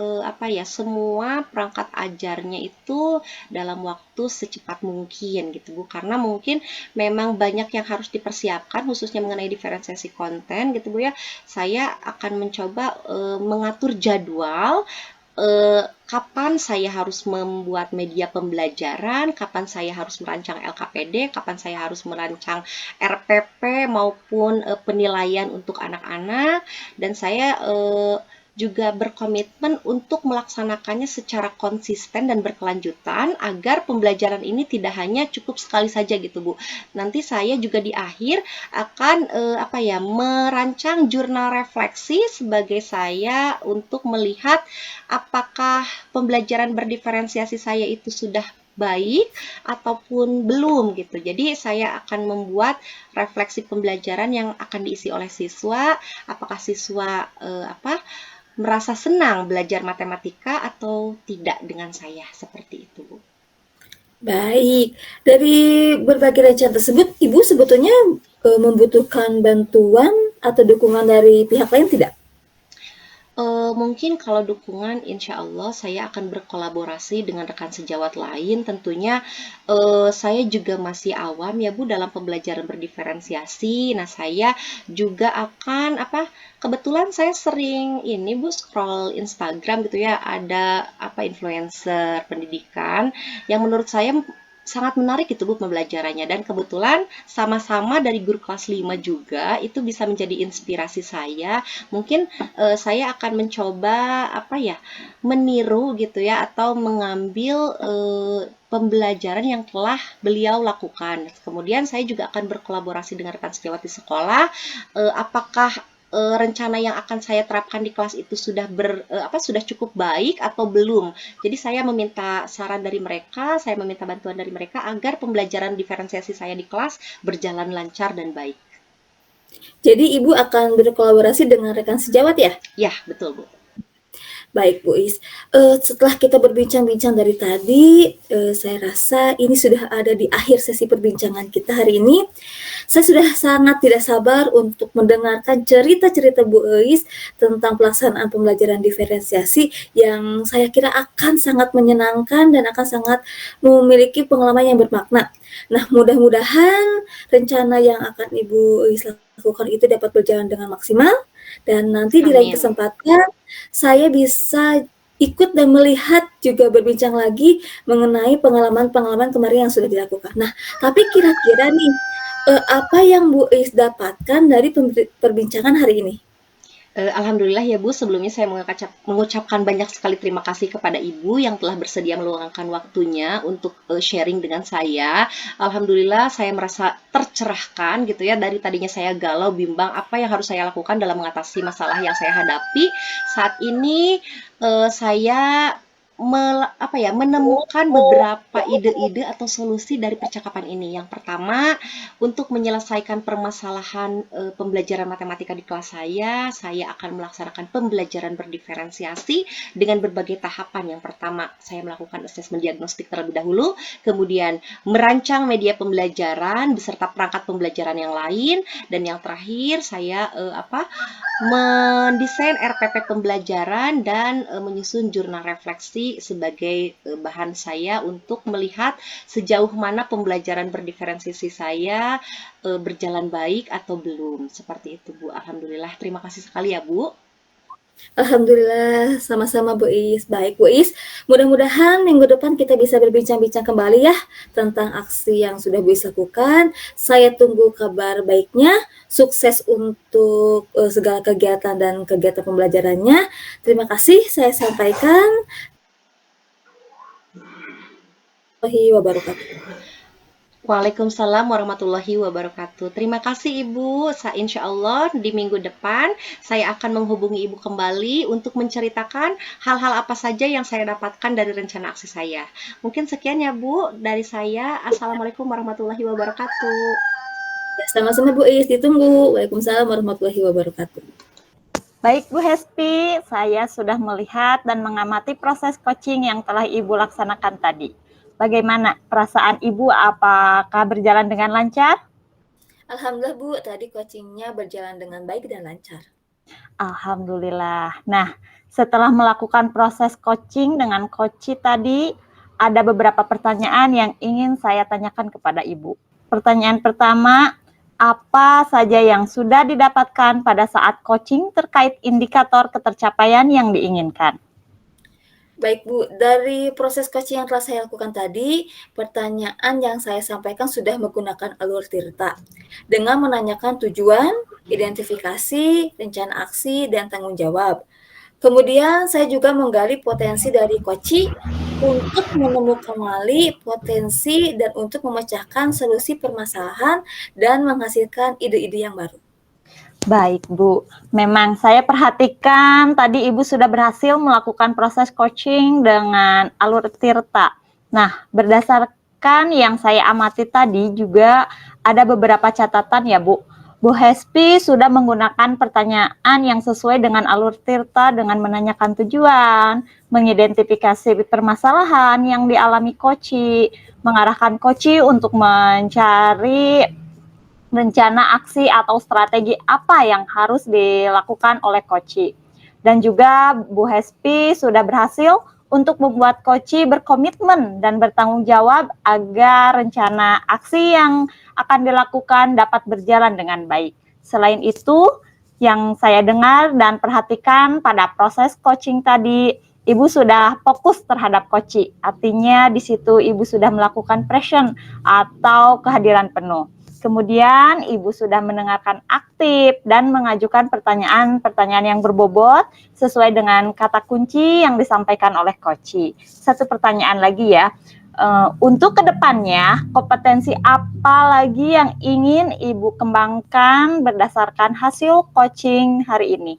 semua perangkat ajarnya itu dalam waktu secepat mungkin gitu Bu, karena mungkin memang banyak yang harus dipersiapkan khususnya mengenai diferensiasi konten gitu Bu ya. Saya akan mencoba mengatur jadwal kapan saya harus membuat media pembelajaran, kapan saya harus merancang LKPD, kapan saya harus merancang RPP maupun penilaian untuk anak-anak, dan saya juga berkomitmen untuk melaksanakannya secara konsisten dan berkelanjutan agar pembelajaran ini tidak hanya cukup sekali saja gitu Bu. Nanti saya juga di akhir akan merancang jurnal refleksi sebagai saya untuk melihat apakah pembelajaran berdiferensiasi saya itu sudah baik ataupun belum gitu. Jadi saya akan membuat refleksi pembelajaran yang akan diisi oleh siswa, apakah siswa merasa senang belajar matematika atau tidak dengan saya, seperti itu Bu. Baik, dari berbagai rencana tersebut, Ibu sebetulnya membutuhkan bantuan atau dukungan dari pihak lain tidak? Mungkin kalau dukungan insya Allah saya akan berkolaborasi dengan rekan sejawat lain. Tentunya saya juga masih awam ya Bu dalam pembelajaran berdiferensiasi. Nah saya juga akan kebetulan saya sering ini Bu scroll Instagram gitu ya, ada influencer pendidikan yang menurut saya sangat menarik itu Bu pembelajarannya, dan kebetulan sama-sama dari guru kelas 5 juga itu bisa menjadi inspirasi saya. Mungkin saya akan mencoba meniru gitu ya, atau mengambil pembelajaran yang telah beliau lakukan. Kemudian saya juga akan berkolaborasi dengan rekan sejawat di sekolah, apakah rencana yang akan saya terapkan di kelas itu sudah cukup baik atau belum. Jadi saya meminta saran dari mereka, saya meminta bantuan dari mereka agar pembelajaran diferensiasi saya di kelas berjalan lancar dan baik. Jadi Ibu akan berkolaborasi dengan rekan sejawat ya? Ya, betul Bu. Baik Bu Is, setelah kita berbincang-bincang dari tadi, saya rasa ini sudah ada di akhir sesi perbincangan kita hari ini. Saya sudah sangat tidak sabar untuk mendengarkan cerita-cerita Bu Is tentang pelaksanaan pembelajaran diferensiasi yang saya kira akan sangat menyenangkan dan akan sangat memiliki pengalaman yang bermakna. Nah, mudah-mudahan rencana yang akan Ibu Is lakukan itu dapat berjalan dengan maksimal dan nanti di lain Amin. kesempatan saya bisa ikut dan melihat juga berbincang lagi mengenai pengalaman-pengalaman kemarin yang sudah dilakukan. Nah, tapi kira-kira nih, apa yang Bu Is dapatkan dari perbincangan hari ini? Alhamdulillah ya Bu, sebelumnya saya mengucapkan banyak sekali terima kasih kepada Ibu yang telah bersedia meluangkan waktunya untuk sharing dengan saya. Alhamdulillah saya merasa tercerahkan gitu ya, dari tadinya saya galau, bimbang apa yang harus saya lakukan dalam mengatasi masalah yang saya hadapi. Saat ini saya menemukan beberapa ide-ide atau solusi dari percakapan ini. Yang pertama, untuk menyelesaikan permasalahan pembelajaran matematika di kelas saya akan melaksanakan pembelajaran berdiferensiasi dengan berbagai tahapan. Yang pertama, saya melakukan asesmen diagnostik terlebih dahulu, kemudian merancang media pembelajaran beserta perangkat pembelajaran yang lain, dan yang terakhir saya mendesain RPP pembelajaran dan menyusun jurnal refleksi sebagai bahan saya untuk melihat sejauh mana pembelajaran berdiferensiasi saya berjalan baik atau belum. Seperti itu Bu. Alhamdulillah. Terima kasih sekali ya Bu. Alhamdulillah, sama-sama Bu Is. Baik Bu Is, mudah-mudahan minggu depan kita bisa berbincang-bincang kembali ya tentang aksi yang sudah Bu Is lakukan. Saya tunggu kabar baiknya, sukses untuk segala kegiatan dan kegiatan pembelajarannya. Terima kasih saya sampaikan. Warahmatullahi wabarakatuh. Waalaikumsalam warahmatullahi wabarakatuh. Terima kasih Ibu. Insya Allah di minggu depan saya akan menghubungi Ibu kembali untuk menceritakan hal-hal apa saja yang saya dapatkan dari rencana aksi saya. Mungkin sekian ya Bu dari saya. Assalamualaikum warahmatullahi wabarakatuh. Ya, sama-sama Bu Is, ditunggu. Waalaikumsalam warahmatullahi wabarakatuh. Baik Bu Hesti, saya sudah melihat dan mengamati proses coaching yang telah Ibu laksanakan tadi. Bagaimana perasaan Ibu? Apakah berjalan dengan lancar? Alhamdulillah Bu, tadi coachingnya berjalan dengan baik dan lancar. Alhamdulillah. Nah, setelah melakukan proses coaching dengan coach tadi, ada beberapa pertanyaan yang ingin saya tanyakan kepada Ibu. Pertanyaan pertama, apa saja yang sudah didapatkan pada saat coaching terkait indikator ketercapaian yang diinginkan? Baik Bu, dari proses coaching yang telah saya lakukan tadi, pertanyaan yang saya sampaikan sudah menggunakan alur Tirta dengan menanyakan tujuan, identifikasi, rencana aksi, dan tanggung jawab. Kemudian saya juga menggali potensi dari coaching untuk menemukan potensi dan untuk memecahkan solusi permasalahan dan menghasilkan ide-ide yang baru. Baik, Bu. Memang saya perhatikan tadi Ibu sudah berhasil melakukan proses coaching dengan alur Tirta. Nah, berdasarkan yang saya amati tadi juga ada beberapa catatan ya, Bu. Bu Hespi sudah menggunakan pertanyaan yang sesuai dengan alur Tirta dengan menanyakan tujuan, mengidentifikasi permasalahan yang dialami Koci, mengarahkan Koci untuk mencari rencana aksi atau strategi apa yang harus dilakukan oleh Koci. Dan juga Bu Hespi sudah berhasil untuk membuat Koci berkomitmen dan bertanggung jawab agar rencana aksi yang akan dilakukan dapat berjalan dengan baik. Selain itu, yang saya dengar dan perhatikan pada proses coaching tadi, Ibu sudah fokus terhadap Koci. Artinya di situ Ibu sudah melakukan pression atau kehadiran penuh. Kemudian Ibu sudah mendengarkan aktif dan mengajukan pertanyaan-pertanyaan yang berbobot sesuai dengan kata kunci yang disampaikan oleh Koci. Satu pertanyaan lagi ya, untuk kedepannya kompetensi apa lagi yang ingin Ibu kembangkan berdasarkan hasil coaching hari ini?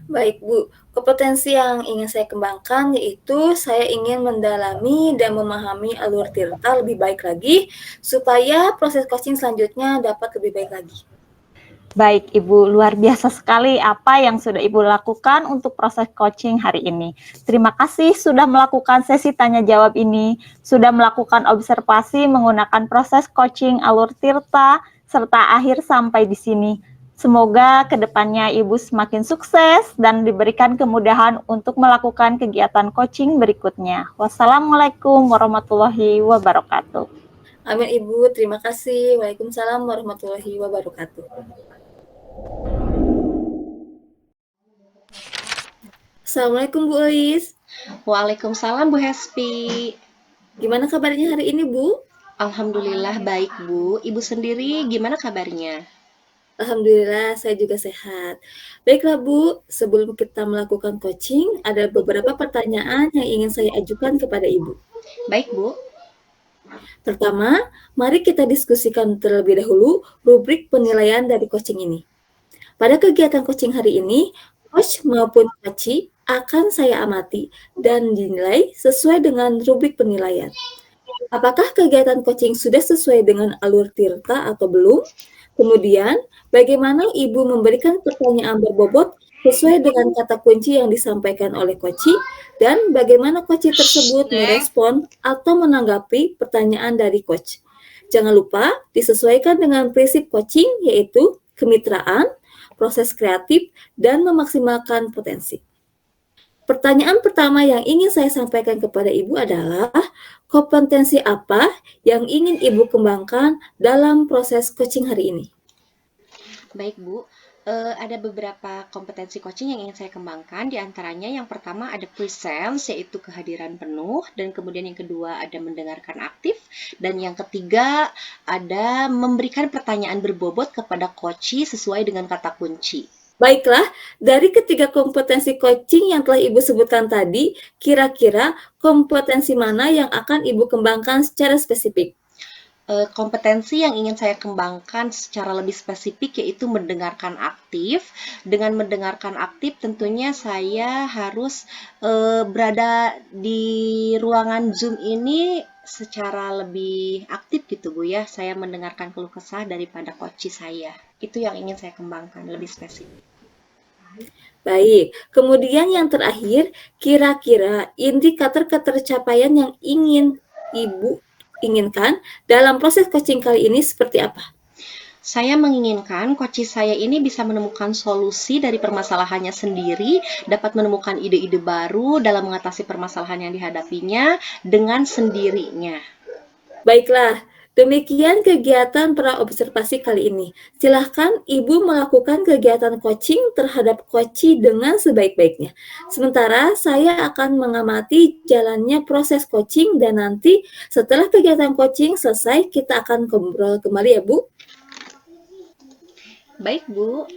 Baik Bu, kompetensi yang ingin saya kembangkan yaitu saya ingin mendalami dan memahami alur Tirta lebih baik lagi supaya proses coaching selanjutnya dapat lebih baik lagi. Baik, Ibu, luar biasa sekali apa yang sudah Ibu lakukan untuk proses coaching hari ini. Terima kasih sudah melakukan sesi tanya jawab ini, sudah melakukan observasi menggunakan proses coaching alur Tirta, serta akhir sampai di sini. Semoga kedepannya Ibu semakin sukses dan diberikan kemudahan untuk melakukan kegiatan coaching berikutnya. Wassalamualaikum warahmatullahi wabarakatuh. Amin Ibu, terima kasih. Waalaikumsalam warahmatullahi wabarakatuh. Assalamualaikum Bu Ois. Waalaikumsalam Bu Hespi. Gimana kabarnya hari ini Bu? Alhamdulillah baik Bu. Ibu sendiri gimana kabarnya? Alhamdulillah saya juga sehat. Baiklah Bu, sebelum kita melakukan coaching, ada beberapa pertanyaan yang ingin saya ajukan kepada Ibu. Baik Bu. Pertama, mari kita diskusikan terlebih dahulu rubrik penilaian dari coaching ini. Pada kegiatan coaching hari ini, coach maupun coachee akan saya amati dan dinilai sesuai dengan rubrik penilaian. Apakah kegiatan coaching sudah sesuai dengan alur Tirta atau belum? Kemudian, bagaimana Ibu memberikan pertanyaan berbobot sesuai dengan kata kunci yang disampaikan oleh coachee dan bagaimana coachee tersebut merespon atau menanggapi pertanyaan dari coach. Jangan lupa disesuaikan dengan prinsip coaching yaitu kemitraan, proses kreatif, dan memaksimalkan potensi. Pertanyaan pertama yang ingin saya sampaikan kepada Ibu adalah kompetensi apa yang ingin Ibu kembangkan dalam proses coaching hari ini? Baik Bu, ada beberapa kompetensi coaching yang ingin saya kembangkan. Di antaranya yang pertama ada presence, yaitu kehadiran penuh. Dan kemudian yang kedua ada mendengarkan aktif. Dan yang ketiga ada memberikan pertanyaan berbobot kepada coachee sesuai dengan kata kunci. Baiklah, dari ketiga kompetensi coaching yang telah Ibu sebutkan tadi, kira-kira kompetensi mana yang akan Ibu kembangkan secara spesifik? Kompetensi yang ingin saya kembangkan secara lebih spesifik yaitu mendengarkan aktif. Dengan mendengarkan aktif tentunya saya harus berada di ruangan Zoom ini secara lebih aktif gitu Bu ya. Saya mendengarkan keluh kesah daripada coachee saya. Itu yang ingin saya kembangkan lebih spesifik. Baik, kemudian yang terakhir, kira-kira indikator ketercapaian yang ingin Ibu inginkan dalam proses coaching kali ini seperti apa? Saya menginginkan coachee saya ini bisa menemukan solusi dari permasalahannya sendiri, dapat menemukan ide-ide baru dalam mengatasi permasalahan yang dihadapinya dengan sendirinya. Baiklah, demikian kegiatan praobservasi kali ini. Silahkan Ibu melakukan kegiatan coaching terhadap coachee dengan sebaik-baiknya. Sementara saya akan mengamati jalannya proses coaching dan nanti setelah kegiatan coaching selesai kita akan ngobrol kembali ya Bu. Baik Bu,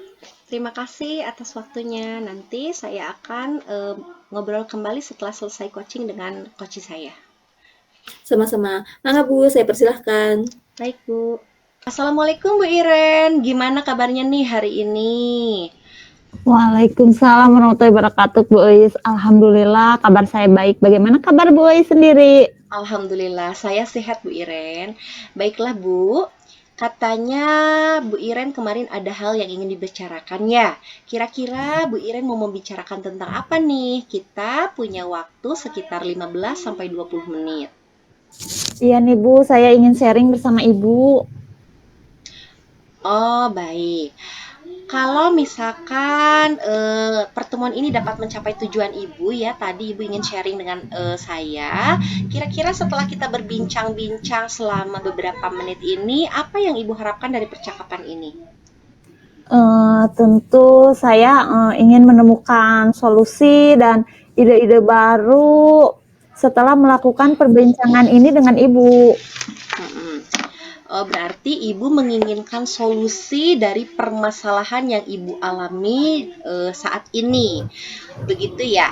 terima kasih atas waktunya. Nanti saya akan ngobrol kembali setelah selesai coaching dengan coachee saya. Sama-sama. Mangga Bu, saya persilahkan. Baik Bu. Assalamualaikum Bu Iren, gimana kabarnya nih hari ini? Waalaikumsalam warahmatullahi wabarakatuh, Bu Ois. Alhamdulillah, kabar saya baik. Bagaimana kabar Bu Ois sendiri? Alhamdulillah, saya sehat Bu Iren. Baiklah Bu, katanya Bu Iren kemarin ada hal yang ingin dibicarakan ya. Kira-kira Bu Iren mau membicarakan tentang apa nih? Kita punya waktu sekitar 15-20 menit. Iya nih Bu, saya ingin sharing bersama Ibu. Oh, baik. Kalau misalkan pertemuan ini dapat mencapai tujuan Ibu ya, tadi Ibu ingin sharing dengan saya, kira-kira setelah kita berbincang-bincang selama beberapa menit ini, apa yang Ibu harapkan dari percakapan ini? Tentu saya ingin menemukan solusi dan ide-ide baru setelah melakukan perbincangan ini dengan Ibu. Oh, berarti Ibu menginginkan solusi dari permasalahan yang Ibu alami saat ini. Begitu ya?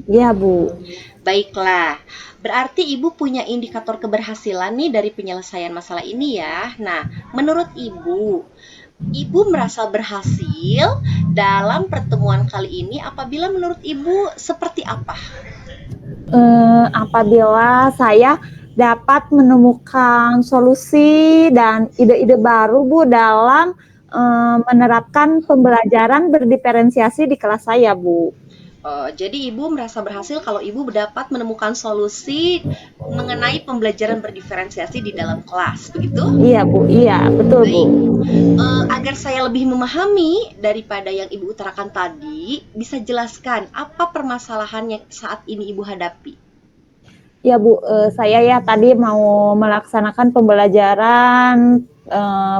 Iya, Bu. Baiklah. Berarti Ibu punya indikator keberhasilan nih dari penyelesaian masalah ini ya. Nah, menurut Ibu merasa berhasil dalam pertemuan kali ini apabila menurut Ibu seperti apa? Apabila saya dapat menemukan solusi dan ide-ide baru Bu dalam menerapkan pembelajaran berdiferensiasi di kelas saya, Bu. Jadi Ibu merasa berhasil kalau Ibu dapat menemukan solusi mengenai pembelajaran berdiferensiasi di dalam kelas, begitu? Iya, Bu. Iya, betul, Bu. Baik. Agar saya lebih memahami daripada yang Ibu utarakan tadi, bisa jelaskan apa permasalahan yang saat ini Ibu hadapi? Ya, Bu, saya ya tadi mau melaksanakan pembelajaran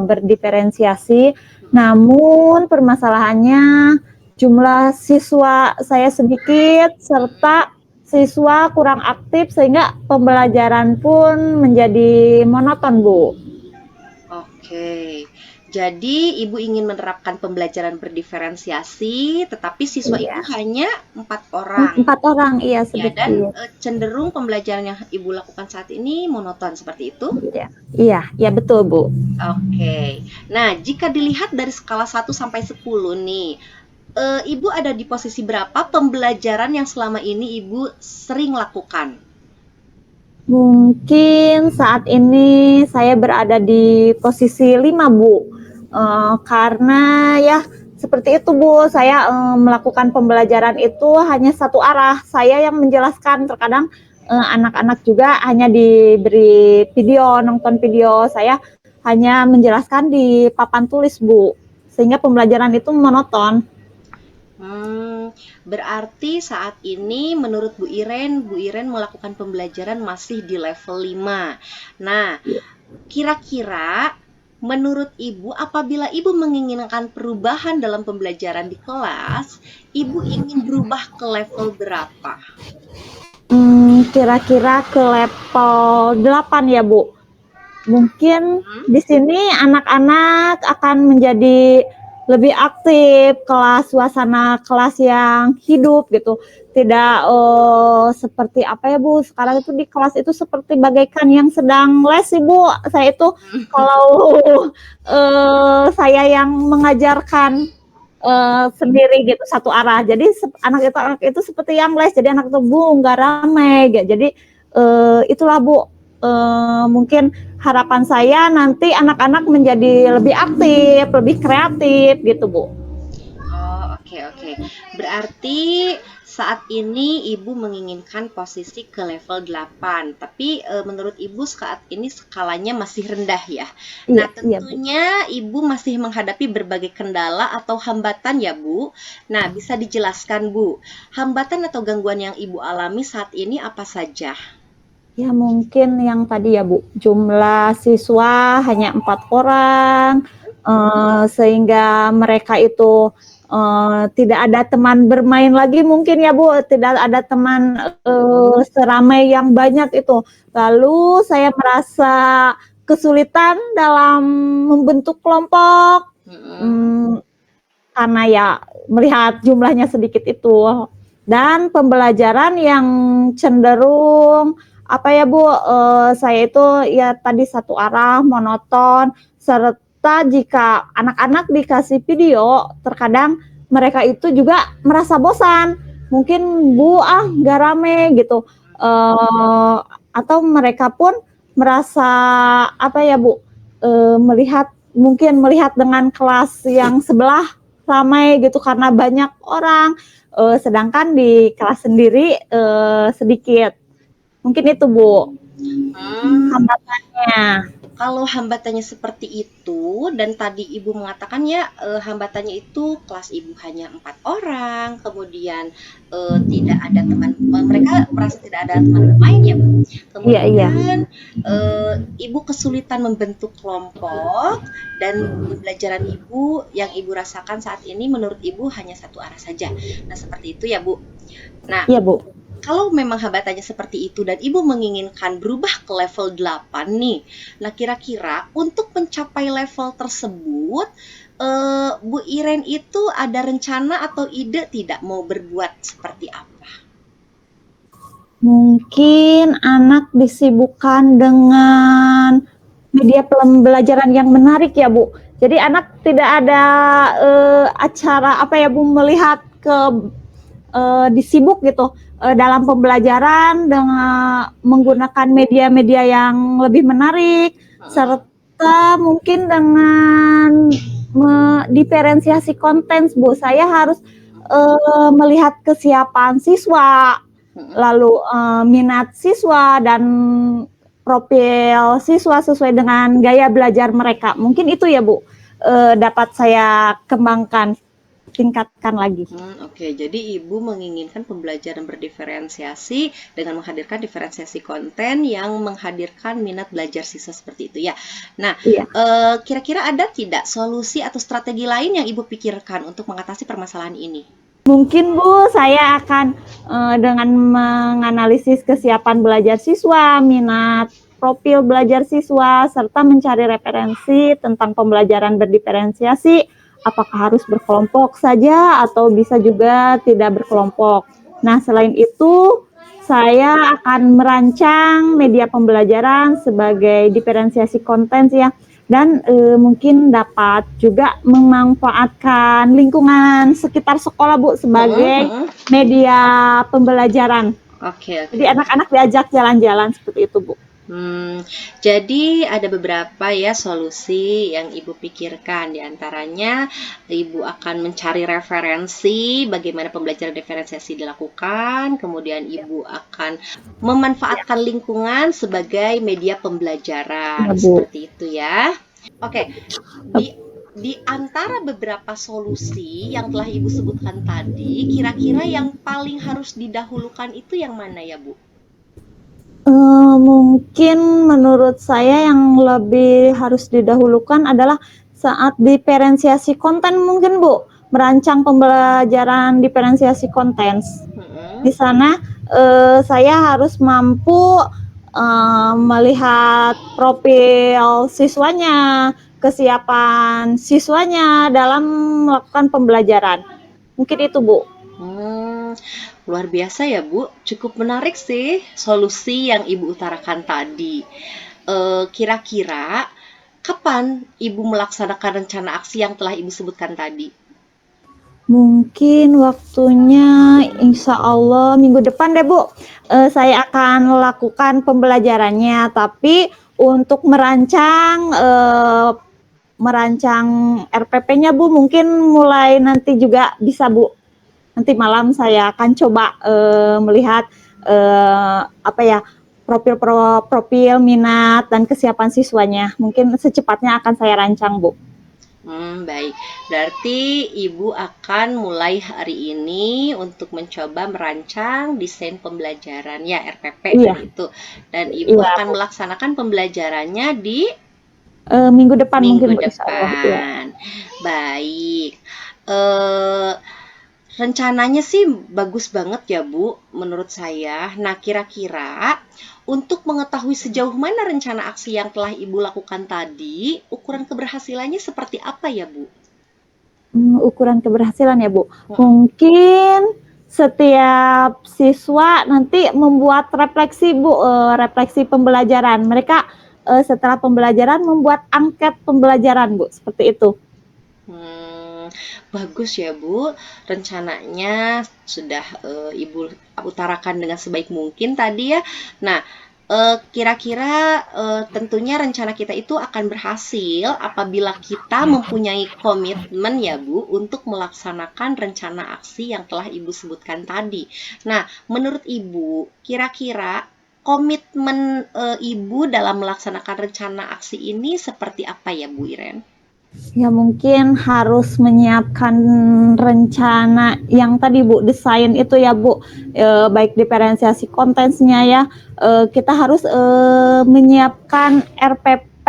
berdiferensiasi, namun permasalahannya jumlah siswa saya sedikit serta siswa kurang aktif sehingga pembelajaran pun menjadi monoton, Bu. Oke. Jadi Ibu ingin menerapkan pembelajaran berdiferensiasi, tetapi siswa Iya. Ibu hanya 4 orang. 4 orang, iya Ya, dan sedikit. cenderung pembelajaran yang Ibu lakukan saat ini monoton seperti itu? Iya, betul, Bu. Oke. Nah, jika dilihat dari skala 1 sampai 10 nih, Ibu ada di posisi berapa pembelajaran yang selama ini Ibu sering lakukan? Mungkin saat ini saya berada di posisi 5, Bu. Karena ya seperti itu, Bu, saya melakukan pembelajaran itu hanya satu arah. Saya yang menjelaskan, terkadang anak-anak juga hanya diberi video, nonton video. Saya hanya menjelaskan di papan tulis, Bu. Sehingga pembelajaran itu monoton. Berarti saat ini menurut Bu Iren melakukan pembelajaran masih di level 5. Nah, kira-kira menurut Ibu, apabila Ibu menginginkan perubahan dalam pembelajaran di kelas, Ibu ingin berubah ke level berapa? Kira-kira ke level 8 ya, Bu. Mungkin di sini anak-anak akan menjadi lebih aktif, suasana kelas yang hidup gitu. Tidak seperti apa ya, Bu, sekarang itu di kelas itu seperti bagaikan yang sedang les, Ibu. Saya itu kalau saya yang mengajarkan sendiri gitu, satu arah. Jadi anak itu seperti yang les, jadi anak itu nggak ramai gitu. Jadi itulah, Bu, mungkin harapan saya nanti anak-anak menjadi lebih aktif, lebih kreatif gitu, Bu. Oke. Berarti saat ini Ibu menginginkan posisi ke level 8, tapi menurut Ibu saat ini skalanya masih rendah ya. Nah, tentunya Ibu masih menghadapi berbagai kendala atau hambatan ya, Bu. Nah, bisa dijelaskan, Bu, hambatan atau gangguan yang Ibu alami saat ini apa saja? Ya, mungkin yang tadi ya, Bu, jumlah siswa hanya 4 orang, sehingga mereka itu tidak ada teman bermain lagi mungkin ya, Bu, tidak ada teman seramai yang banyak itu. Lalu saya merasa kesulitan dalam membentuk kelompok, karena ya melihat jumlahnya sedikit itu. Dan pembelajaran yang cenderung apa ya, Bu, saya itu ya tadi satu arah, monoton, serta jika anak-anak dikasih video, terkadang mereka itu juga merasa bosan. Mungkin, Bu, nggak rame gitu. Atau mereka pun merasa apa ya, Bu, melihat dengan kelas yang sebelah ramai gitu karena banyak orang, sedangkan di kelas sendiri sedikit. Mungkin itu, Bu, hambatannya. Kalau hambatannya seperti itu, dan tadi Ibu mengatakan ya hambatannya itu kelas Ibu hanya 4 orang, kemudian tidak ada teman, mereka merasa tidak ada teman bermain ya, Bu. Kemudian Ibu kesulitan membentuk kelompok, dan pembelajaran Ibu yang Ibu rasakan saat ini menurut Ibu hanya satu arah saja. Nah, seperti itu ya, Bu. Nah, iya, Bu. Kalau memang hambatannya seperti itu dan Ibu menginginkan berubah ke level 8 nih, nah kira-kira untuk mencapai level tersebut, Bu Iren itu ada rencana atau ide tidak mau berbuat seperti apa? Mungkin anak disibukkan dengan media pembelajaran yang menarik ya, Bu. Jadi anak tidak ada acara apa ya, Bu, melihat disibuk gitu dalam pembelajaran dengan menggunakan media-media yang lebih menarik, serta mungkin dengan diferensiasi konten, Bu. Saya harus melihat kesiapan siswa, lalu minat siswa dan profil siswa sesuai dengan gaya belajar mereka. Mungkin itu ya, Bu, dapat saya kembangkan, tingkatkan lagi. Oke, jadi Ibu menginginkan pembelajaran berdiferensiasi dengan menghadirkan diferensiasi konten yang menghadirkan minat belajar siswa seperti itu ya. Nah, Iya. kira-kira ada tidak solusi atau strategi lain yang Ibu pikirkan untuk mengatasi permasalahan ini? Mungkin Bu, saya akan dengan menganalisis kesiapan belajar siswa, minat profil belajar siswa, serta mencari referensi tentang pembelajaran berdiferensiasi, apakah harus berkelompok saja atau bisa juga tidak berkelompok. Nah, selain itu, saya akan merancang media pembelajaran sebagai diferensiasi konten ya, dan mungkin dapat juga memanfaatkan lingkungan sekitar sekolah, Bu, sebagai media pembelajaran. Oke. Jadi anak-anak diajak jalan-jalan seperti itu, Bu. Jadi ada beberapa ya solusi yang Ibu pikirkan. Di antaranya Ibu akan mencari referensi bagaimana pembelajaran diferensiasi dilakukan, kemudian Ibu akan memanfaatkan lingkungan sebagai media pembelajaran. Ya, Bu. Seperti itu ya. Oke. Di antara beberapa solusi yang telah Ibu sebutkan tadi, kira-kira yang paling harus didahulukan itu yang mana ya, Bu? Mungkin menurut saya yang lebih harus didahulukan adalah saat diferensiasi konten mungkin, Bu. Merancang pembelajaran diferensiasi konten. Di sana saya harus mampu melihat profil siswanya, kesiapan siswanya dalam melakukan pembelajaran. Mungkin itu, Bu. Luar biasa ya, Bu. Cukup menarik sih solusi yang Ibu utarakan tadi. Kira-kira kapan Ibu melaksanakan rencana aksi yang telah Ibu sebutkan tadi? Mungkin waktunya insya Allah minggu depan deh, Bu. Saya akan lakukan pembelajarannya, tapi untuk merancang RPP-nya, Bu, mungkin mulai nanti juga bisa, Bu. Nanti malam saya akan coba melihat profil minat dan kesiapan siswanya. Mungkin secepatnya akan saya rancang, Bu. Baik. Berarti Ibu akan mulai hari ini untuk mencoba merancang desain pembelajaran ya RPP itu. Dan Ibu akan melaksanakan pembelajarannya di minggu depan minggu mungkin, depan. Baik. Rencananya sih bagus banget ya, Bu, menurut saya. Nah, kira-kira untuk mengetahui sejauh mana rencana aksi yang telah Ibu lakukan tadi, ukuran keberhasilannya seperti apa ya, Bu? Ukuran keberhasilan ya, Bu. Mungkin setiap siswa nanti membuat refleksi, Bu, refleksi pembelajaran. Mereka setelah pembelajaran membuat angket pembelajaran, Bu, seperti itu. Bagus ya, Bu. Rencananya sudah Ibu utarakan dengan sebaik mungkin tadi ya. Nah, kira-kira tentunya rencana kita itu akan berhasil apabila kita mempunyai komitmen ya, Bu, untuk melaksanakan rencana aksi yang telah Ibu sebutkan tadi. Nah, menurut Ibu, kira-kira komitmen Ibu dalam melaksanakan rencana aksi ini seperti apa ya, Bu Iren? Ya, mungkin harus menyiapkan rencana yang tadi, Bu, desain itu ya, Bu, baik diferensiasi kontennya ya, kita harus menyiapkan RPP,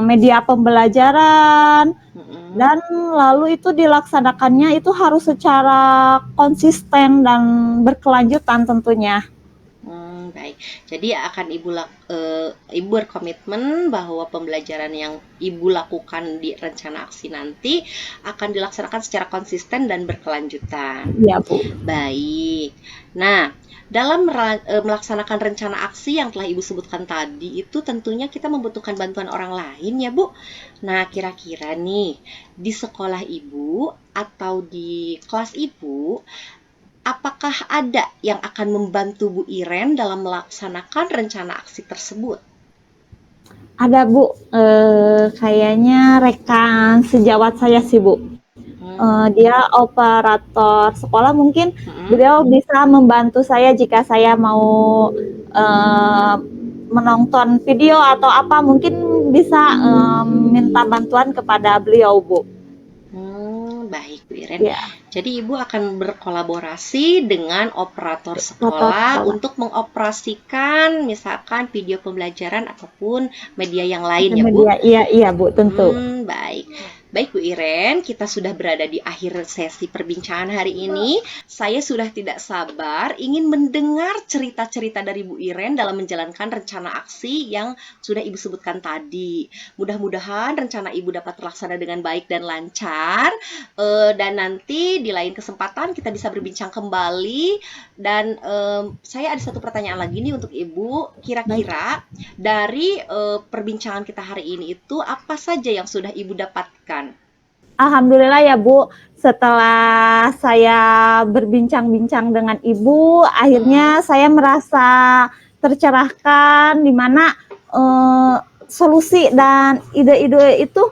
media pembelajaran, dan lalu itu dilaksanakannya itu harus secara konsisten dan berkelanjutan tentunya. Baik, jadi akan Ibu berkomitmen bahwa pembelajaran yang Ibu lakukan di rencana aksi nanti akan dilaksanakan secara konsisten dan berkelanjutan. Iya, Bu. Baik. Nah, dalam melaksanakan rencana aksi yang telah Ibu sebutkan tadi itu tentunya kita membutuhkan bantuan orang lain ya, Bu. Nah, kira-kira nih di sekolah Ibu atau di kelas Ibu, apakah ada yang akan membantu Bu Iren dalam melaksanakan rencana aksi tersebut? Ada Bu, kayaknya rekan sejawat saya sih Bu. Dia operator sekolah, mungkin beliau bisa membantu saya jika saya mau menonton video atau apa, mungkin bisa minta bantuan kepada beliau Bu. Baik Bu Iren. Ya, Jadi Ibu akan berkolaborasi dengan operator sekolah untuk mengoperasikan misalkan video pembelajaran ataupun media yang lain ya Bu? Iya Bu, tentu. Baik. Baik Bu Iren, kita sudah berada di akhir sesi perbincangan hari ini. Saya sudah tidak sabar ingin mendengar cerita-cerita dari Bu Iren dalam menjalankan rencana aksi yang sudah Ibu sebutkan tadi. Mudah-mudahan rencana Ibu dapat terlaksana dengan baik dan lancar. Dan nanti di lain kesempatan kita bisa berbincang kembali. Dan saya ada satu pertanyaan lagi nih untuk Ibu. Kira-kira dari perbincangan kita hari ini itu apa saja yang sudah Ibu dapatkan? Alhamdulillah ya Bu, setelah saya berbincang-bincang dengan Ibu, akhirnya saya merasa tercerahkan, di mana solusi dan ide-ide itu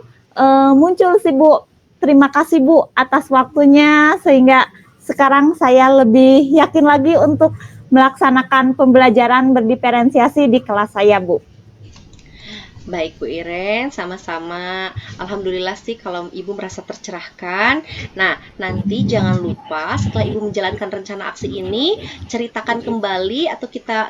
muncul sih Bu. Terima kasih Bu atas waktunya, sehingga sekarang saya lebih yakin lagi untuk melaksanakan pembelajaran berdiferensiasi di kelas saya Bu. Baik Bu Iren, sama-sama. Alhamdulillah sih kalau Ibu merasa tercerahkan. Nah, nanti jangan lupa setelah Ibu menjalankan rencana aksi ini, ceritakan kembali atau kita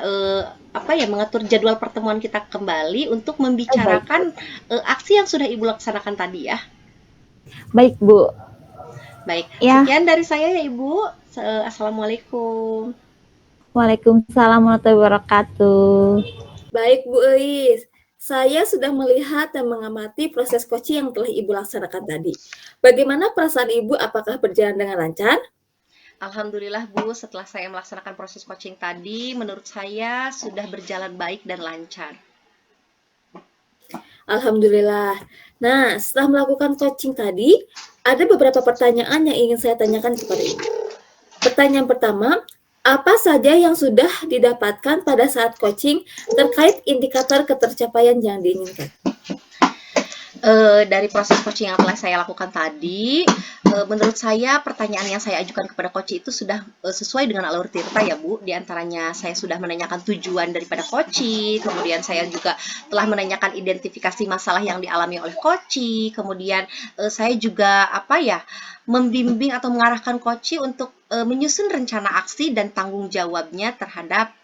mengatur jadwal pertemuan kita kembali untuk membicarakan aksi yang sudah Ibu laksanakan tadi ya. Baik Bu. Baik, sekian dari saya ya Ibu. Assalamualaikum. Waalaikumsalam warahmatullahi wabarakatuh. Baik Bu Eis, saya sudah melihat dan mengamati proses coaching yang telah Ibu laksanakan tadi. Bagaimana perasaan Ibu? Apakah berjalan dengan lancar? Alhamdulillah Bu, setelah saya melaksanakan proses coaching tadi, menurut saya sudah berjalan baik dan lancar. Alhamdulillah. Nah, setelah melakukan coaching tadi, ada beberapa pertanyaan yang ingin saya tanyakan kepada Ibu. Pertanyaan pertama, apa saja yang sudah didapatkan pada saat coaching terkait indikator ketercapaian yang diinginkan? Dari proses coaching yang telah saya lakukan tadi, menurut saya pertanyaan yang saya ajukan kepada coach itu sudah sesuai dengan alur tirta ya Bu. Di antaranya saya sudah menanyakan tujuan daripada coaching, kemudian saya juga telah menanyakan identifikasi masalah yang dialami oleh coaching, kemudian saya juga membimbing atau mengarahkan coaching untuk menyusun rencana aksi dan tanggung jawabnya terhadap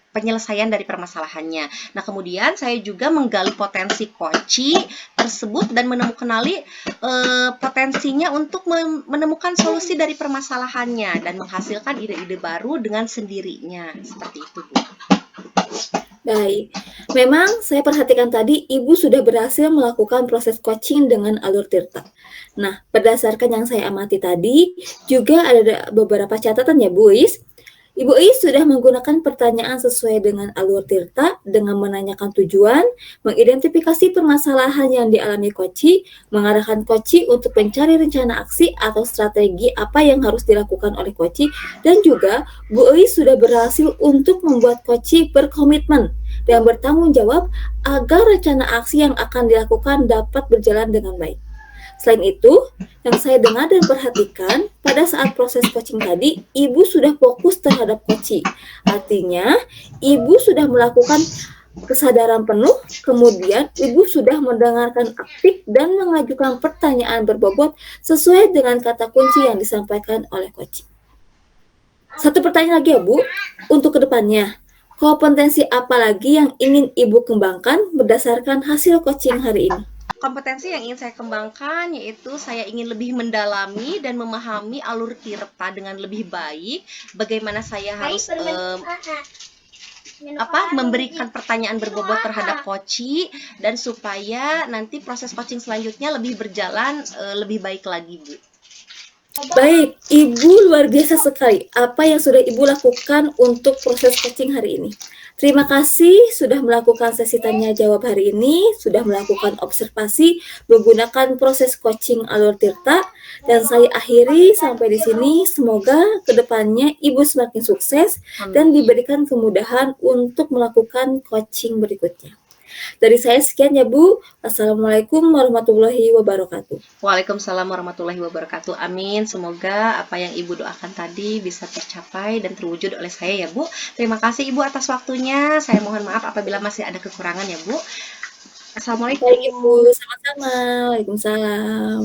penyelesaian dari permasalahannya. Nah, kemudian saya juga menggali potensi coaching tersebut dan menemukan potensinya untuk menemukan solusi dari permasalahannya dan menghasilkan ide-ide baru dengan sendirinya. Seperti itu, Bu. Baik, memang saya perhatikan tadi Ibu sudah berhasil melakukan proses coaching dengan alur tirta. Nah, berdasarkan yang saya amati tadi, juga ada beberapa catatan ya Bu Is. Ibu Is sudah menggunakan pertanyaan sesuai dengan alur tirta dengan menanyakan tujuan, mengidentifikasi permasalahan yang dialami coaching, mengarahkan coaching untuk mencari rencana aksi atau strategi apa yang harus dilakukan oleh coaching, dan juga Bu Is sudah berhasil untuk membuat coaching berkomitmen dan bertanggung jawab agar rencana aksi yang akan dilakukan dapat berjalan dengan baik. Selain itu, yang saya dengar dan perhatikan pada saat proses coaching tadi, Ibu sudah fokus terhadap coaching. Artinya, Ibu sudah melakukan kesadaran penuh, kemudian Ibu sudah mendengarkan aktif dan mengajukan pertanyaan berbobot sesuai dengan kata kunci yang disampaikan oleh coaching. Satu pertanyaan lagi ya Bu, untuk kedepannya, kompetensi apa lagi yang ingin Ibu kembangkan berdasarkan hasil coaching hari ini? Kompetensi yang ingin saya kembangkan yaitu saya ingin lebih mendalami dan memahami alur tirta dengan lebih baik. Bagaimana saya harus memberikan pertanyaan berbobot terhadap coaching dan supaya nanti proses coaching selanjutnya lebih berjalan lebih baik lagi, Bu. Baik, Ibu luar biasa sekali apa yang sudah Ibu lakukan untuk proses coaching hari ini. Terima kasih sudah melakukan sesi tanya jawab hari ini, sudah melakukan observasi menggunakan proses coaching alur tirta, dan saya akhiri sampai di sini. Semoga kedepannya Ibu semakin sukses dan diberikan kemudahan untuk melakukan coaching berikutnya. Dari saya sekian ya Bu. Assalamualaikum warahmatullahi wabarakatuh. Waalaikumsalam warahmatullahi wabarakatuh. Amin. Semoga apa yang Ibu doakan tadi bisa tercapai dan terwujud oleh saya ya Bu. Terima kasih Ibu atas waktunya. Saya mohon maaf apabila masih ada kekurangan ya Bu. Baik Ibu, Assalamualaikum. sama-sama. Waalaikumsalam.